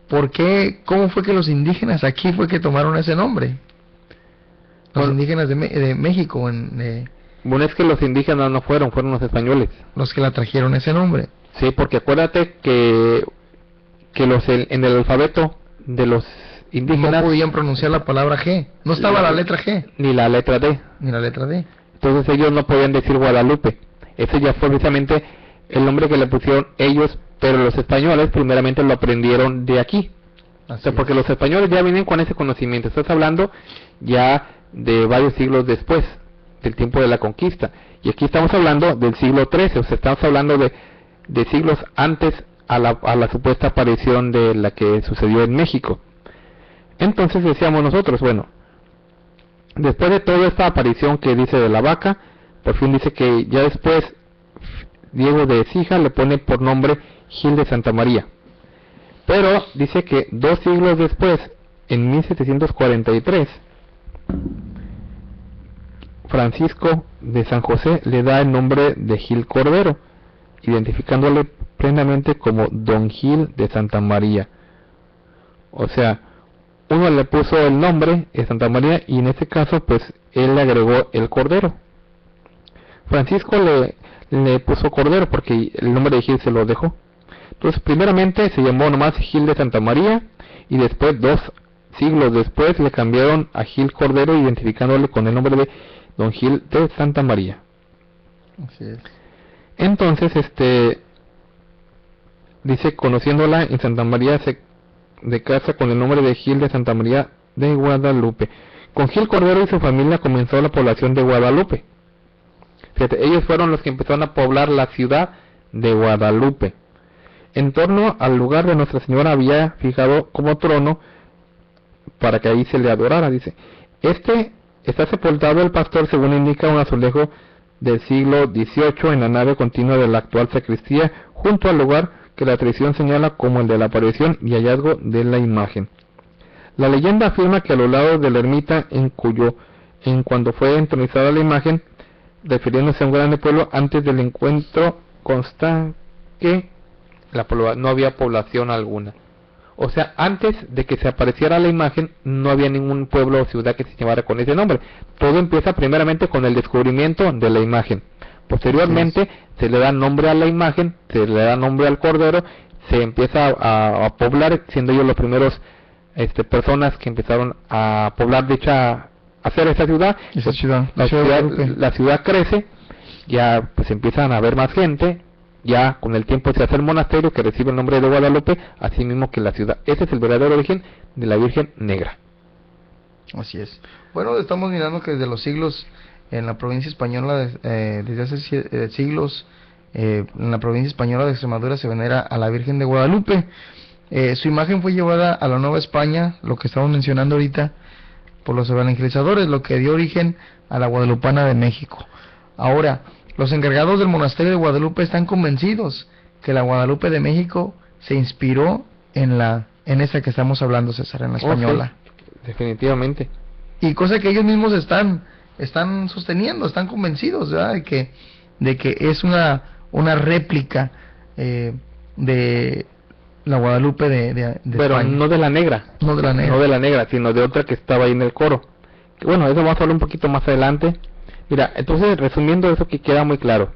¿por qué, cómo fue que los indígenas aquí fue que tomaron ese nombre? Los indígenas de México, bueno, es que los indígenas no fueron los españoles. Los que la trajeron ese nombre. Sí, porque acuérdate que en el alfabeto de los indígenas no podían pronunciar la palabra G. No estaba la letra G. Ni la letra D. Ni la letra D. Entonces ellos no podían decir Guadalupe. Ese ya fue precisamente el nombre que le pusieron ellos, pero los españoles primeramente lo aprendieron de aquí. O sea, porque los españoles ya vienen con ese conocimiento. Estás hablando ya de varios siglos después del tiempo de la conquista. Y aquí estamos hablando del siglo XIII. O sea, estamos hablando de siglos antes a la supuesta aparición de la que sucedió en México. Entonces decíamos nosotros, bueno, después de toda esta aparición que dice de la vaca, por fin dice que ya después Diego de Écija le pone por nombre Gil de Santa María. Pero dice que 2 siglos después, en 1743, Francisco de San José le da el nombre de Gil Cordero, identificándole plenamente como Don Gil de Santa María. O sea, uno le puso el nombre de Santa María y en este caso pues él le agregó el Cordero. Francisco le puso Cordero porque el nombre de Gil se lo dejó. Entonces primeramente se llamó nomás Gil de Santa María y después 2 siglos después le cambiaron a Gil Cordero, identificándole con el nombre de Don Gil de Santa María. Así es. Entonces dice, conociéndola en Santa María de casa con el nombre de Gil de Santa María de Guadalupe. Con Gil Cordero y su familia comenzó la población de Guadalupe. Fíjate, ellos fueron los que empezaron a poblar la ciudad de Guadalupe. En torno al lugar de Nuestra Señora había fijado como trono para que ahí se le adorara, dice. Está sepultado el pastor, según indica un azulejo del siglo XVIII en la nave continua de la actual sacristía, junto al lugar que la tradición señala como el de la aparición y hallazgo de la imagen. La leyenda afirma que a los lados de la ermita en cuando fue entronizada la imagen, refiriéndose a un grande pueblo, antes del encuentro consta que no había población alguna. O sea, antes de que se apareciera la imagen, no había ningún pueblo o ciudad que se llamara con ese nombre. Todo empieza primeramente con el descubrimiento de la imagen. Posteriormente se le da nombre a la imagen, se le da nombre al cordero, se empieza a poblar, siendo ellos los primeros personas que empezaron a poblar hacer esa ciudad. La ciudad crece, ya pues empiezan a haber más gente, ya con el tiempo se hace el monasterio que recibe el nombre de Guadalupe, así mismo que la ciudad. Ese es el verdadero origen de la Virgen Negra. Así es. Bueno, estamos mirando que desde los siglos en la provincia española, desde hace siglos, en la provincia española de Extremadura se venera a la Virgen de Guadalupe. Su imagen fue llevada a la Nueva España, lo que estamos mencionando ahorita, por los evangelizadores, lo que dio origen a la Guadalupana de México. Ahora, los encargados del monasterio de Guadalupe están convencidos que la Guadalupe de México se inspiró en esa que estamos hablando, César, en la española. Sí, definitivamente. Y cosa que ellos mismos están sosteniendo, están convencidos, ¿verdad? de que es una réplica de la Guadalupe de pero España. No de la negra. No de la negra. No de la negra, sino de otra que estaba ahí en el coro. Bueno, eso vamos a hablar un poquito más adelante. Mira, entonces resumiendo eso, que queda muy claro.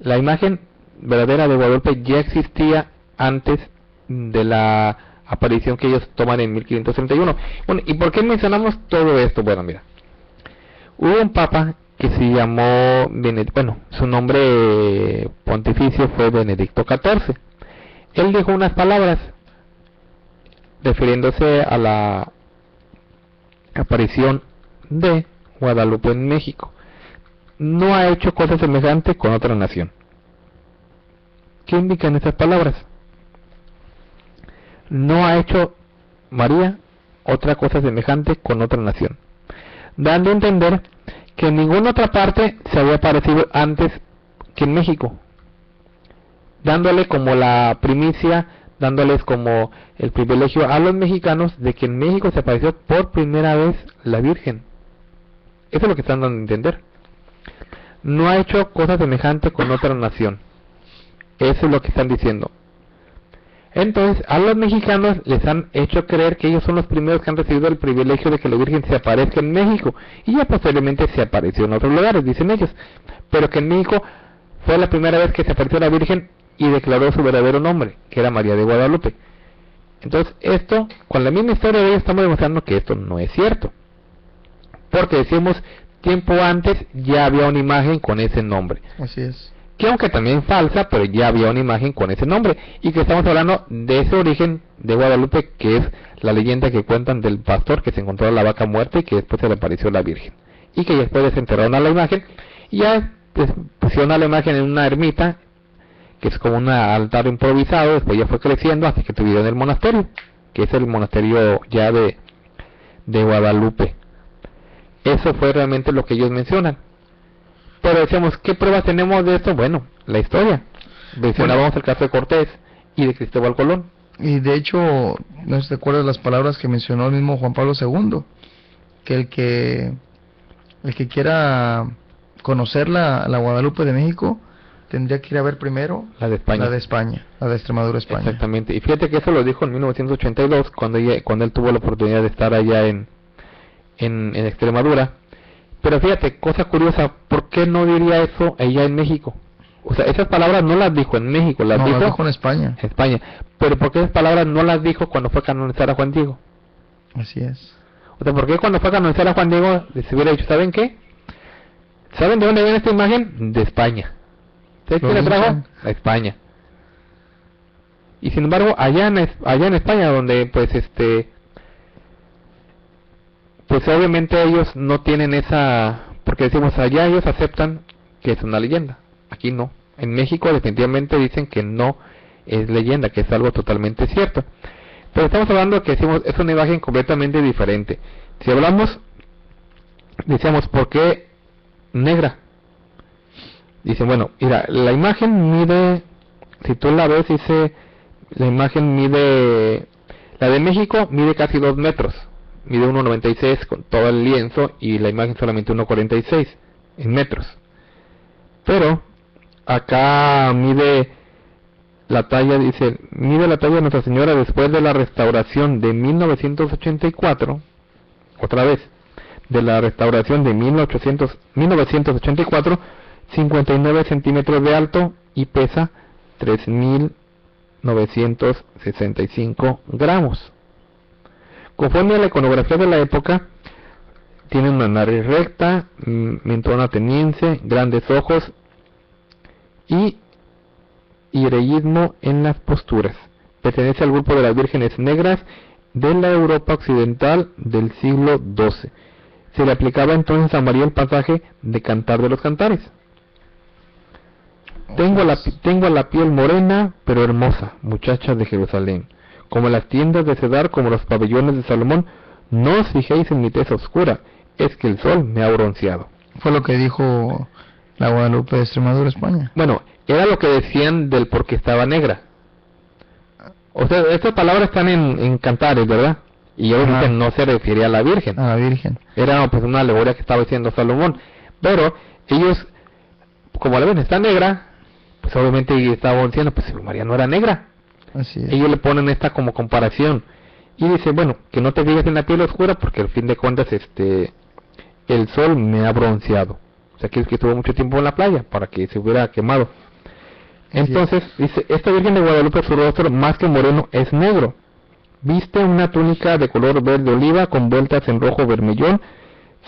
La imagen verdadera de Guadalupe ya existía antes de la aparición que ellos toman en 1531. Bueno, ¿y por qué mencionamos todo esto? Bueno, mira, hubo un papa que se llamó su nombre pontificio fue Benedicto XIV. Él dijo unas palabras refiriéndose a la aparición de Guadalupe en México. No ha hecho cosa semejante con otra nación. ¿Qué indican estas palabras? No ha hecho María otra cosa semejante con otra nación, dando a entender que en ninguna otra parte se había aparecido antes que en México, dándole como la primicia, dándoles como el privilegio a los mexicanos de que en México se apareció por primera vez la Virgen. Eso es lo que están dando a entender. no ha hecho cosa semejante con otra nación. Eso es lo que están diciendo. Entonces, a los mexicanos les han hecho creer que ellos son los primeros que han recibido el privilegio de que la Virgen se aparezca en México, y ya posteriormente se apareció en otros lugares, dicen ellos, pero que en México fue la primera vez que se apareció la Virgen y declaró su verdadero nombre, que era María de Guadalupe. Entonces, esto, con la misma historia de ellos, estamos demostrando que esto no es cierto, porque decimos, tiempo antes ya había una imagen con ese nombre. Así es. Que aunque también falsa, pero ya había una imagen con ese nombre, y que estamos hablando de ese origen de Guadalupe, que es la leyenda que cuentan del pastor que se encontró la vaca muerta y que después se le apareció la Virgen, y que después desenterraron a la imagen, y ya pusieron a la imagen en una ermita, que es como un altar improvisado, después ya fue creciendo hasta que tuvieron el monasterio, que es el monasterio ya de Guadalupe. Eso fue realmente lo que ellos mencionan. Pero decíamos, ¿qué pruebas tenemos de esto? Bueno, la historia. Mencionábamos el caso de Cortés y de Cristóbal Colón. Y de hecho, no sé si te acuerdas las palabras que mencionó el mismo Juan Pablo II, que el que quiera conocer la Guadalupe de México tendría que ir a ver primero la de España, la de Extremadura, España. Exactamente. Y fíjate que eso lo dijo en 1982, cuando él tuvo la oportunidad de estar allá en Extremadura. Pero fíjate, cosa curiosa, ¿por qué no diría eso allá en México? O sea, esas palabras no las dijo en México, las dijo en España. España. Pero ¿por qué esas palabras no las dijo cuando fue a canonizar a Juan Diego? Así es. O sea, ¿por qué cuando fue a canonizar a Juan Diego se hubiera dicho, ¿saben qué? ¿Saben de dónde viene esta imagen? De España. ¿Ustedes qué le trajo? A España. Y sin embargo, allá en España, donde pues obviamente ellos no tienen esa, porque decimos allá ellos aceptan que es una leyenda, aquí no. En México definitivamente dicen que no es leyenda, que es algo totalmente cierto. Pero estamos hablando que decimos es una imagen completamente diferente. Si hablamos, decíamos, ¿por qué negra? Dicen, bueno, mira, la imagen mide, si tú la ves, dice, la imagen mide, la de México mide casi 2 metros. Mide 1.96 con todo el lienzo y la imagen solamente 1.46 en metros. Pero acá mide la talla, dice, mide la talla de Nuestra Señora después de la restauración de 1984, otra vez, de la restauración de 1984, 59 centímetros de alto y pesa 3.965 gramos. Conforme a la iconografía de la época, tiene una nariz recta, mentón ateniense, grandes ojos y hierellismo en las posturas. Pertenece al grupo de las vírgenes negras de la Europa occidental del siglo XII. Se le aplicaba entonces a María el pasaje de Cantar de los Cantares. Tengo la piel morena, pero hermosa, muchacha de Jerusalén. Como las tiendas de Cedar, como los pabellones de Salomón, no os fijéis en mi tez oscura, es que el sol me ha bronceado. Fue lo que dijo la Guadalupe de Extremadura, España. Bueno, era lo que decían del por qué estaba negra. O sea, estas palabras están en Cantares, ¿verdad? Y obviamente no se refiere a la Virgen. A la Virgen. Era pues una alegoría que estaba diciendo Salomón. Pero ellos, como la ven, está negra, pues obviamente estaban diciendo, pues María no era negra. Así es. Ellos le ponen esta como comparación y dice, bueno, que no te fijes en la piel oscura porque al fin de cuentas el sol me ha bronceado. O sea, que estuvo mucho tiempo en la playa para que se hubiera quemado. Entonces dice, esta Virgen de Guadalupe, su rostro más que moreno es negro. Viste una túnica de color verde oliva con vueltas en rojo vermellón,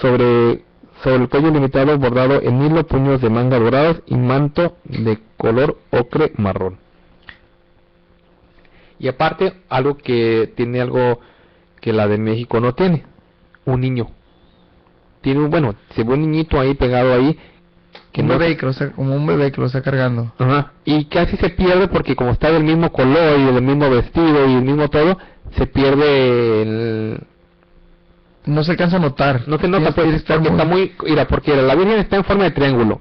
sobre el cuello limitado bordado en hilo, puños de manga dorados y manto de color ocre marrón. Y aparte, algo que tiene algo que la de México no tiene, un niño. Tiene se ve un niñito ahí pegado ahí, que como un bebé que lo está cargando. Ajá. Y casi se pierde porque como está del mismo color y del mismo vestido y el mismo todo, se pierde no se alcanza a notar. No se nota porque está muy... Mira, porque la Virgen está en forma de triángulo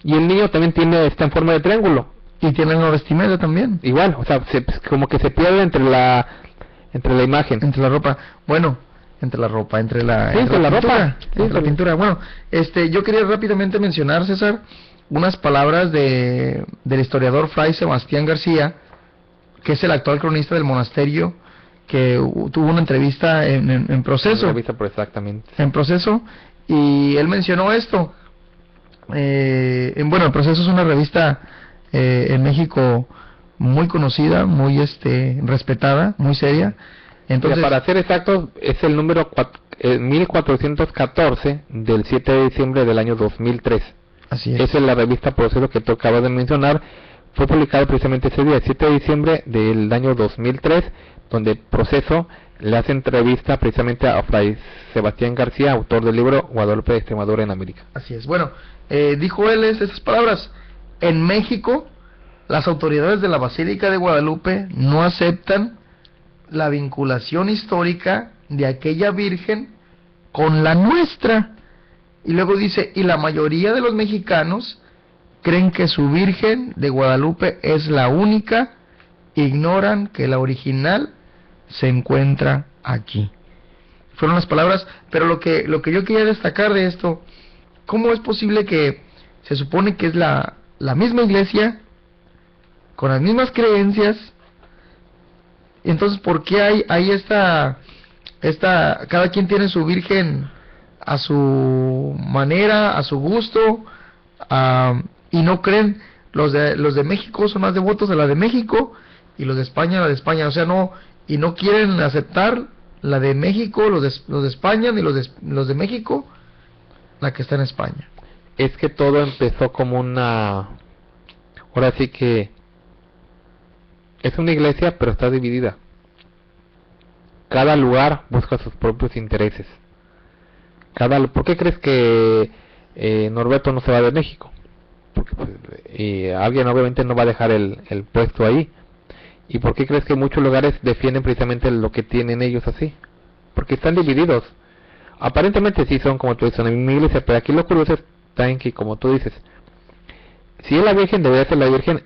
y el niño también está en forma de triángulo. Y tiene una vestimenta también. Igual, o sea, como que se pierde entre la imagen. Entre la ropa. Bueno, entre la ropa, entre la, Sí, entre con la pintura, ropa. Sí, entre la con- pintura. Bueno, yo quería rápidamente mencionar, César, unas palabras del historiador Fray Sebastián García, que es el actual cronista del monasterio, que tuvo una entrevista en Proceso. Revisa por exactamente. En Proceso, y él mencionó esto. Bueno, El Proceso es una revista en México muy conocida, muy respetada, muy seria. Entonces, Mira, para ser exactos, es el número 1414 del 7 de diciembre del año 2003. así es. Esa es la revista Proceso que tú acabas de mencionar. Fue publicada precisamente ese día, el 7 de diciembre del año 2003, donde Proceso le hace entrevista precisamente a Fray Sebastián García, autor del libro Guadalupe de Extremadura en América. Así es. Bueno, dijo él esas palabras. En México, las autoridades de la Basílica de Guadalupe no aceptan la vinculación histórica de aquella Virgen con la nuestra. Y luego dice, y la mayoría de los mexicanos creen que su Virgen de Guadalupe es la única, ignoran que la original se encuentra aquí. Fueron las palabras, pero lo que yo quería destacar de esto, ¿cómo es posible que se supone que es la misma iglesia, con las mismas creencias? Entonces, ¿por qué hay esta cada quien tiene su Virgen a su manera, a su gusto, y no creen, los de México son más devotos de la de México, y los de España la de España, o sea, no quieren aceptar la de México, los de España, ni los de México, la que está en España? Es que todo empezó como ahora sí que es una iglesia, pero está dividida. Cada lugar busca sus propios intereses. ¿Por qué crees que Norberto no se va de México? Porque alguien obviamente no va a dejar el puesto ahí. ¿Y por qué crees que muchos lugares defienden precisamente lo que tienen ellos así? Porque están divididos. Aparentemente sí son como tú dices, en mi iglesia, pero aquí lo curioso está en que, como tú dices, si es la Virgen, debería ser la Virgen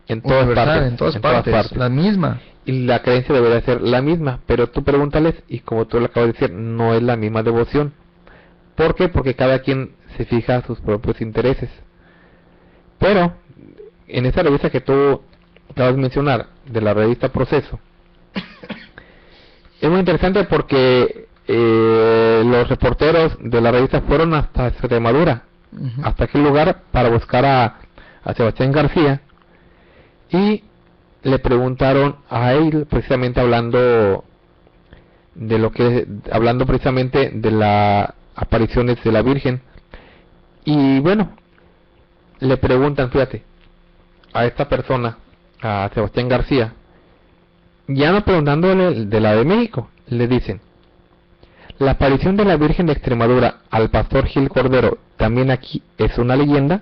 en todas partes. En todas partes, la misma. Y la creencia debería ser la misma, pero tú pregúntales, y como tú lo acabas de decir, no es la misma devoción. ¿Por qué? Porque cada quien se fija a sus propios intereses. Pero, en esa revista que tú acabas de mencionar, de la revista Proceso, es muy interesante porque los reporteros de la revista fueron hasta Extremadura, hasta aquel lugar, para buscar a Sebastián García, y le preguntaron a él, precisamente hablando precisamente de las apariciones de la Virgen. Y bueno, le preguntan, fíjate, a esta persona, a Sebastián García, ya no preguntándole de la de México, le dicen: ¿la aparición de la Virgen de Extremadura al pastor Gil Cordero también aquí es una leyenda?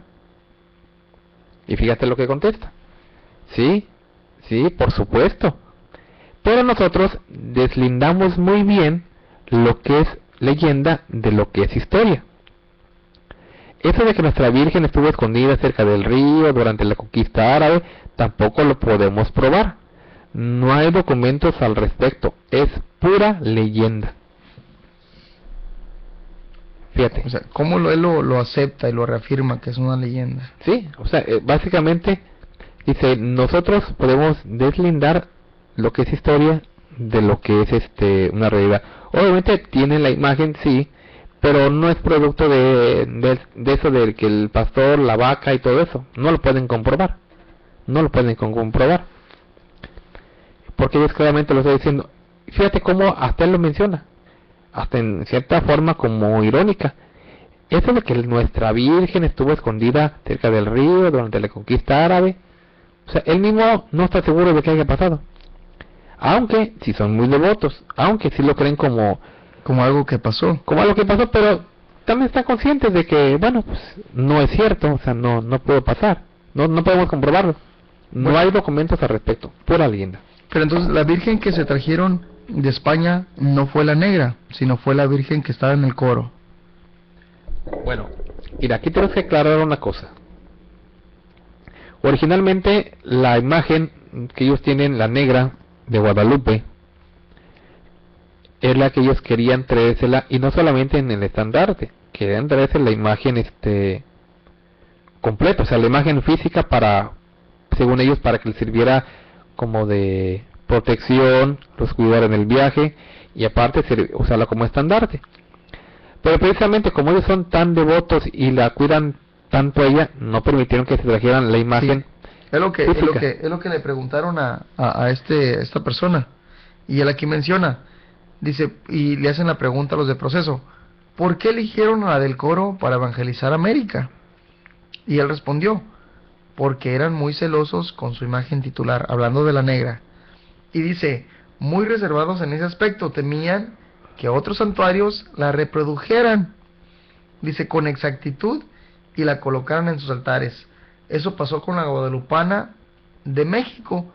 Y fíjate lo que contesta: sí, por supuesto, pero nosotros deslindamos muy bien lo que es leyenda de lo que es historia. Eso de que nuestra Virgen estuvo escondida cerca del río durante la conquista árabe, tampoco lo podemos probar. No hay documentos al respecto, es pura leyenda. Fíjate. O sea, ¿cómo él lo acepta y lo reafirma que es una leyenda? Sí, o sea, básicamente dice, nosotros podemos deslindar lo que es historia de lo que es una realidad. Obviamente tienen la imagen, sí, pero no es producto de eso de que el pastor, la vaca y todo eso. No lo pueden comprobar. Porque ellos claramente lo estoy diciendo. Fíjate cómo hasta él lo menciona, hasta en cierta forma como irónica. Eso de que nuestra Virgen estuvo escondida cerca del río durante la conquista árabe. O sea, él mismo no está seguro de que haya pasado. Aunque si son muy devotos, aunque si lo creen como algo que pasó. Como algo que pasó, pero también están conscientes de que, bueno, pues no es cierto, o sea, no puede pasar. No podemos comprobarlo. No hay documentos al respecto, pura leyenda. Pero entonces la Virgen que se trajeron de España no fue la negra, sino fue la Virgen que estaba en el coro. Bueno, mira, aquí tenemos que aclarar una cosa. Originalmente la imagen que ellos tienen, la negra de Guadalupe, es la que ellos querían traérsela, y no solamente en el estandarte, querían traerse la imagen completa, o sea, la imagen física para, según ellos, para que les sirviera como de protección, los cuidara en el viaje, y aparte usarla como estandarte. Pero precisamente como ellos son tan devotos y la cuidan tanto a ella, no permitieron que se trajeran la imagen. Sí. Es lo que le preguntaron a esta persona, y él aquí menciona, dice, y le hacen la pregunta a los de proceso, ¿por qué eligieron a la del coro para evangelizar América? Y él respondió, porque eran muy celosos con su imagen titular, hablando de la negra. Y dice, muy reservados en ese aspecto, temían que otros santuarios la reprodujeran, dice, con exactitud, y la colocaran en sus altares. Eso pasó con la guadalupana de México,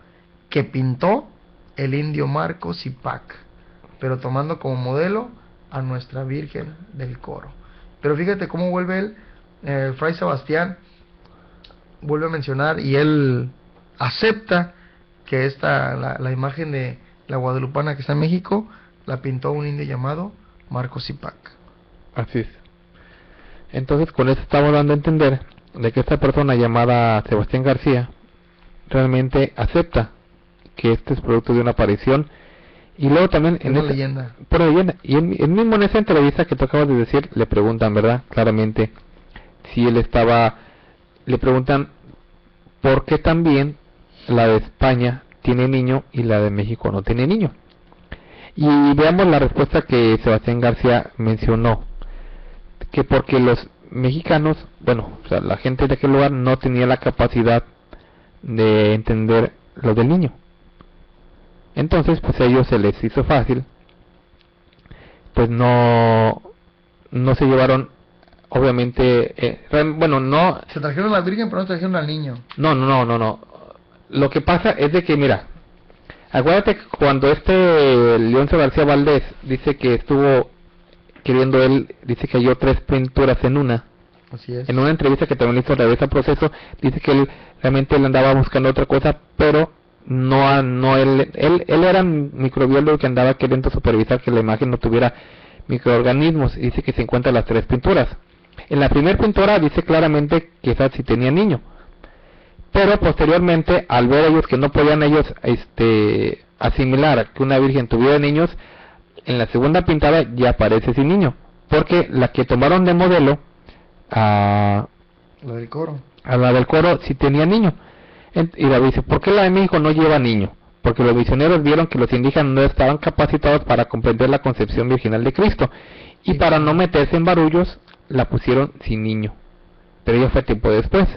que pintó el indio Marco Zipac, pero tomando como modelo a nuestra Virgen del Coro. Pero fíjate cómo vuelve él, Fray Sebastián vuelve a mencionar, y él acepta que la imagen de la guadalupana que está en México la pintó un indio llamado Marco Zipac. Así es. Entonces con eso estamos dando a entender de que esta persona llamada Sebastián García realmente acepta que este es producto de una aparición, y luego también por leyenda. Y él mismo en esa entrevista que tú acabas de decir, le preguntan, ¿verdad? Claramente, si él le preguntan por qué también la de España tiene niño y la de México no tiene niño. Y veamos la respuesta que Sebastián García mencionó, que porque los mexicanos, bueno, o sea, la gente de aquel lugar no tenía la capacidad de entender lo del niño. Entonces, pues a ellos se les hizo fácil, pues no se llevaron, obviamente, no... Se trajeron a la Virgen, pero no trajeron al niño. No. Lo que pasa es de que, mira, acuérdate que cuando Leoncio García Valdés dice que estuvo queriendo dice que halló 3 pinturas en una. Así es. En una entrevista que también hizo a Revista Proceso, dice que él realmente andaba buscando otra cosa, pero él era un microbiólogo que andaba queriendo supervisar que la imagen no tuviera microorganismos, y dice que se encuentran las 3 pinturas. En la primera pintura dice claramente que esa sí tenía niño, pero posteriormente, al ver ellos que no podían ellos asimilar que una virgen tuviera niños, en la segunda pintada ya aparece sin niño, porque la que tomaron de modelo a la del coro sí tenía niño. Y la dice, ¿por qué la de México no lleva niño? Porque los misioneros vieron que los indígenas no estaban capacitados para comprender la concepción virginal de Cristo, y para no meterse en barullos la pusieron sin niño, pero ya fue tiempo después.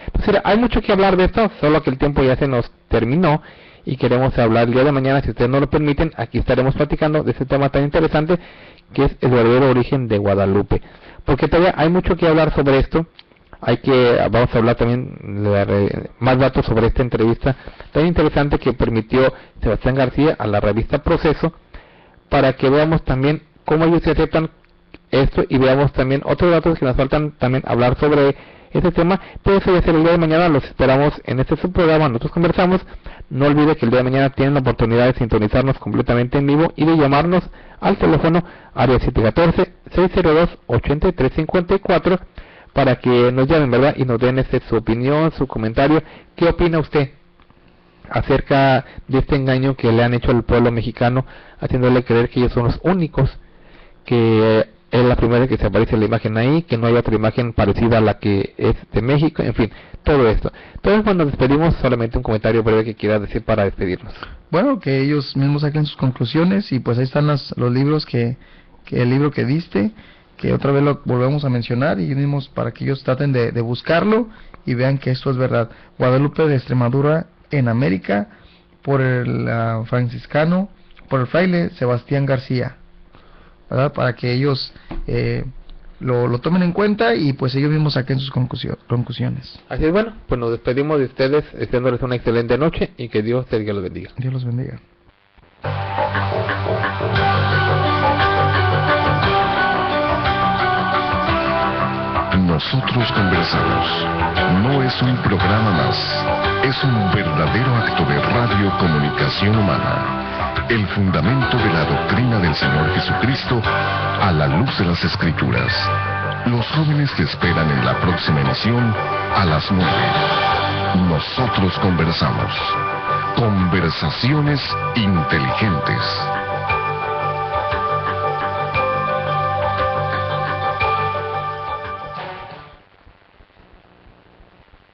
Entonces hay mucho que hablar de esto, solo que el tiempo ya se nos terminó y queremos hablar el día de mañana, si ustedes no lo permiten. Aquí estaremos platicando de este tema tan interesante que es el verdadero origen de Guadalupe, porque todavía hay mucho que hablar sobre esto. Vamos a hablar también más datos sobre esta entrevista tan interesante que permitió Sebastián García a la revista Proceso, para que veamos también cómo ellos se aceptan esto, y veamos también otros datos que nos faltan también hablar sobre este tema. Pero eso ya será el día de mañana. Los esperamos en este subprograma Nosotros Conversamos. No olvide que el día de mañana tienen la oportunidad de sintonizarnos completamente en vivo y de llamarnos al teléfono área 714-602-8354 para que nos llamen, ¿verdad? Y nos den su opinión, su comentario. ¿Qué opina usted acerca de este engaño que le han hecho al pueblo mexicano, haciéndole creer que ellos son los únicos, que es la primera vez que se aparece la imagen ahí, que no hay otra imagen parecida a la que es de México, en fin, todo esto? Entonces, cuando nos despedimos, solamente un comentario breve que quiera decir para despedirnos. Bueno, que ellos mismos saquen sus conclusiones, y pues ahí están los libros el libro que diste, que otra vez lo volvemos a mencionar, y mismos para que ellos traten de buscarlo y vean que esto es verdad. Guadalupe de Extremadura en América, por el franciscano, por el fraile Sebastián García, ¿verdad? Para que ellos lo tomen en cuenta, y pues ellos mismos saquen sus conclusiones. Así es. Bueno, pues nos despedimos de ustedes, deseándoles una excelente noche, y que Dios los bendiga. Dios los bendiga. Nosotros Conversamos no es un programa más, es un verdadero acto de radiocomunicación humana. el fundamento de la doctrina del Señor Jesucristo a la luz de las Escrituras. Los jóvenes te esperan en la próxima emisión a las 9. Nosotros conversamos. Conversaciones inteligentes.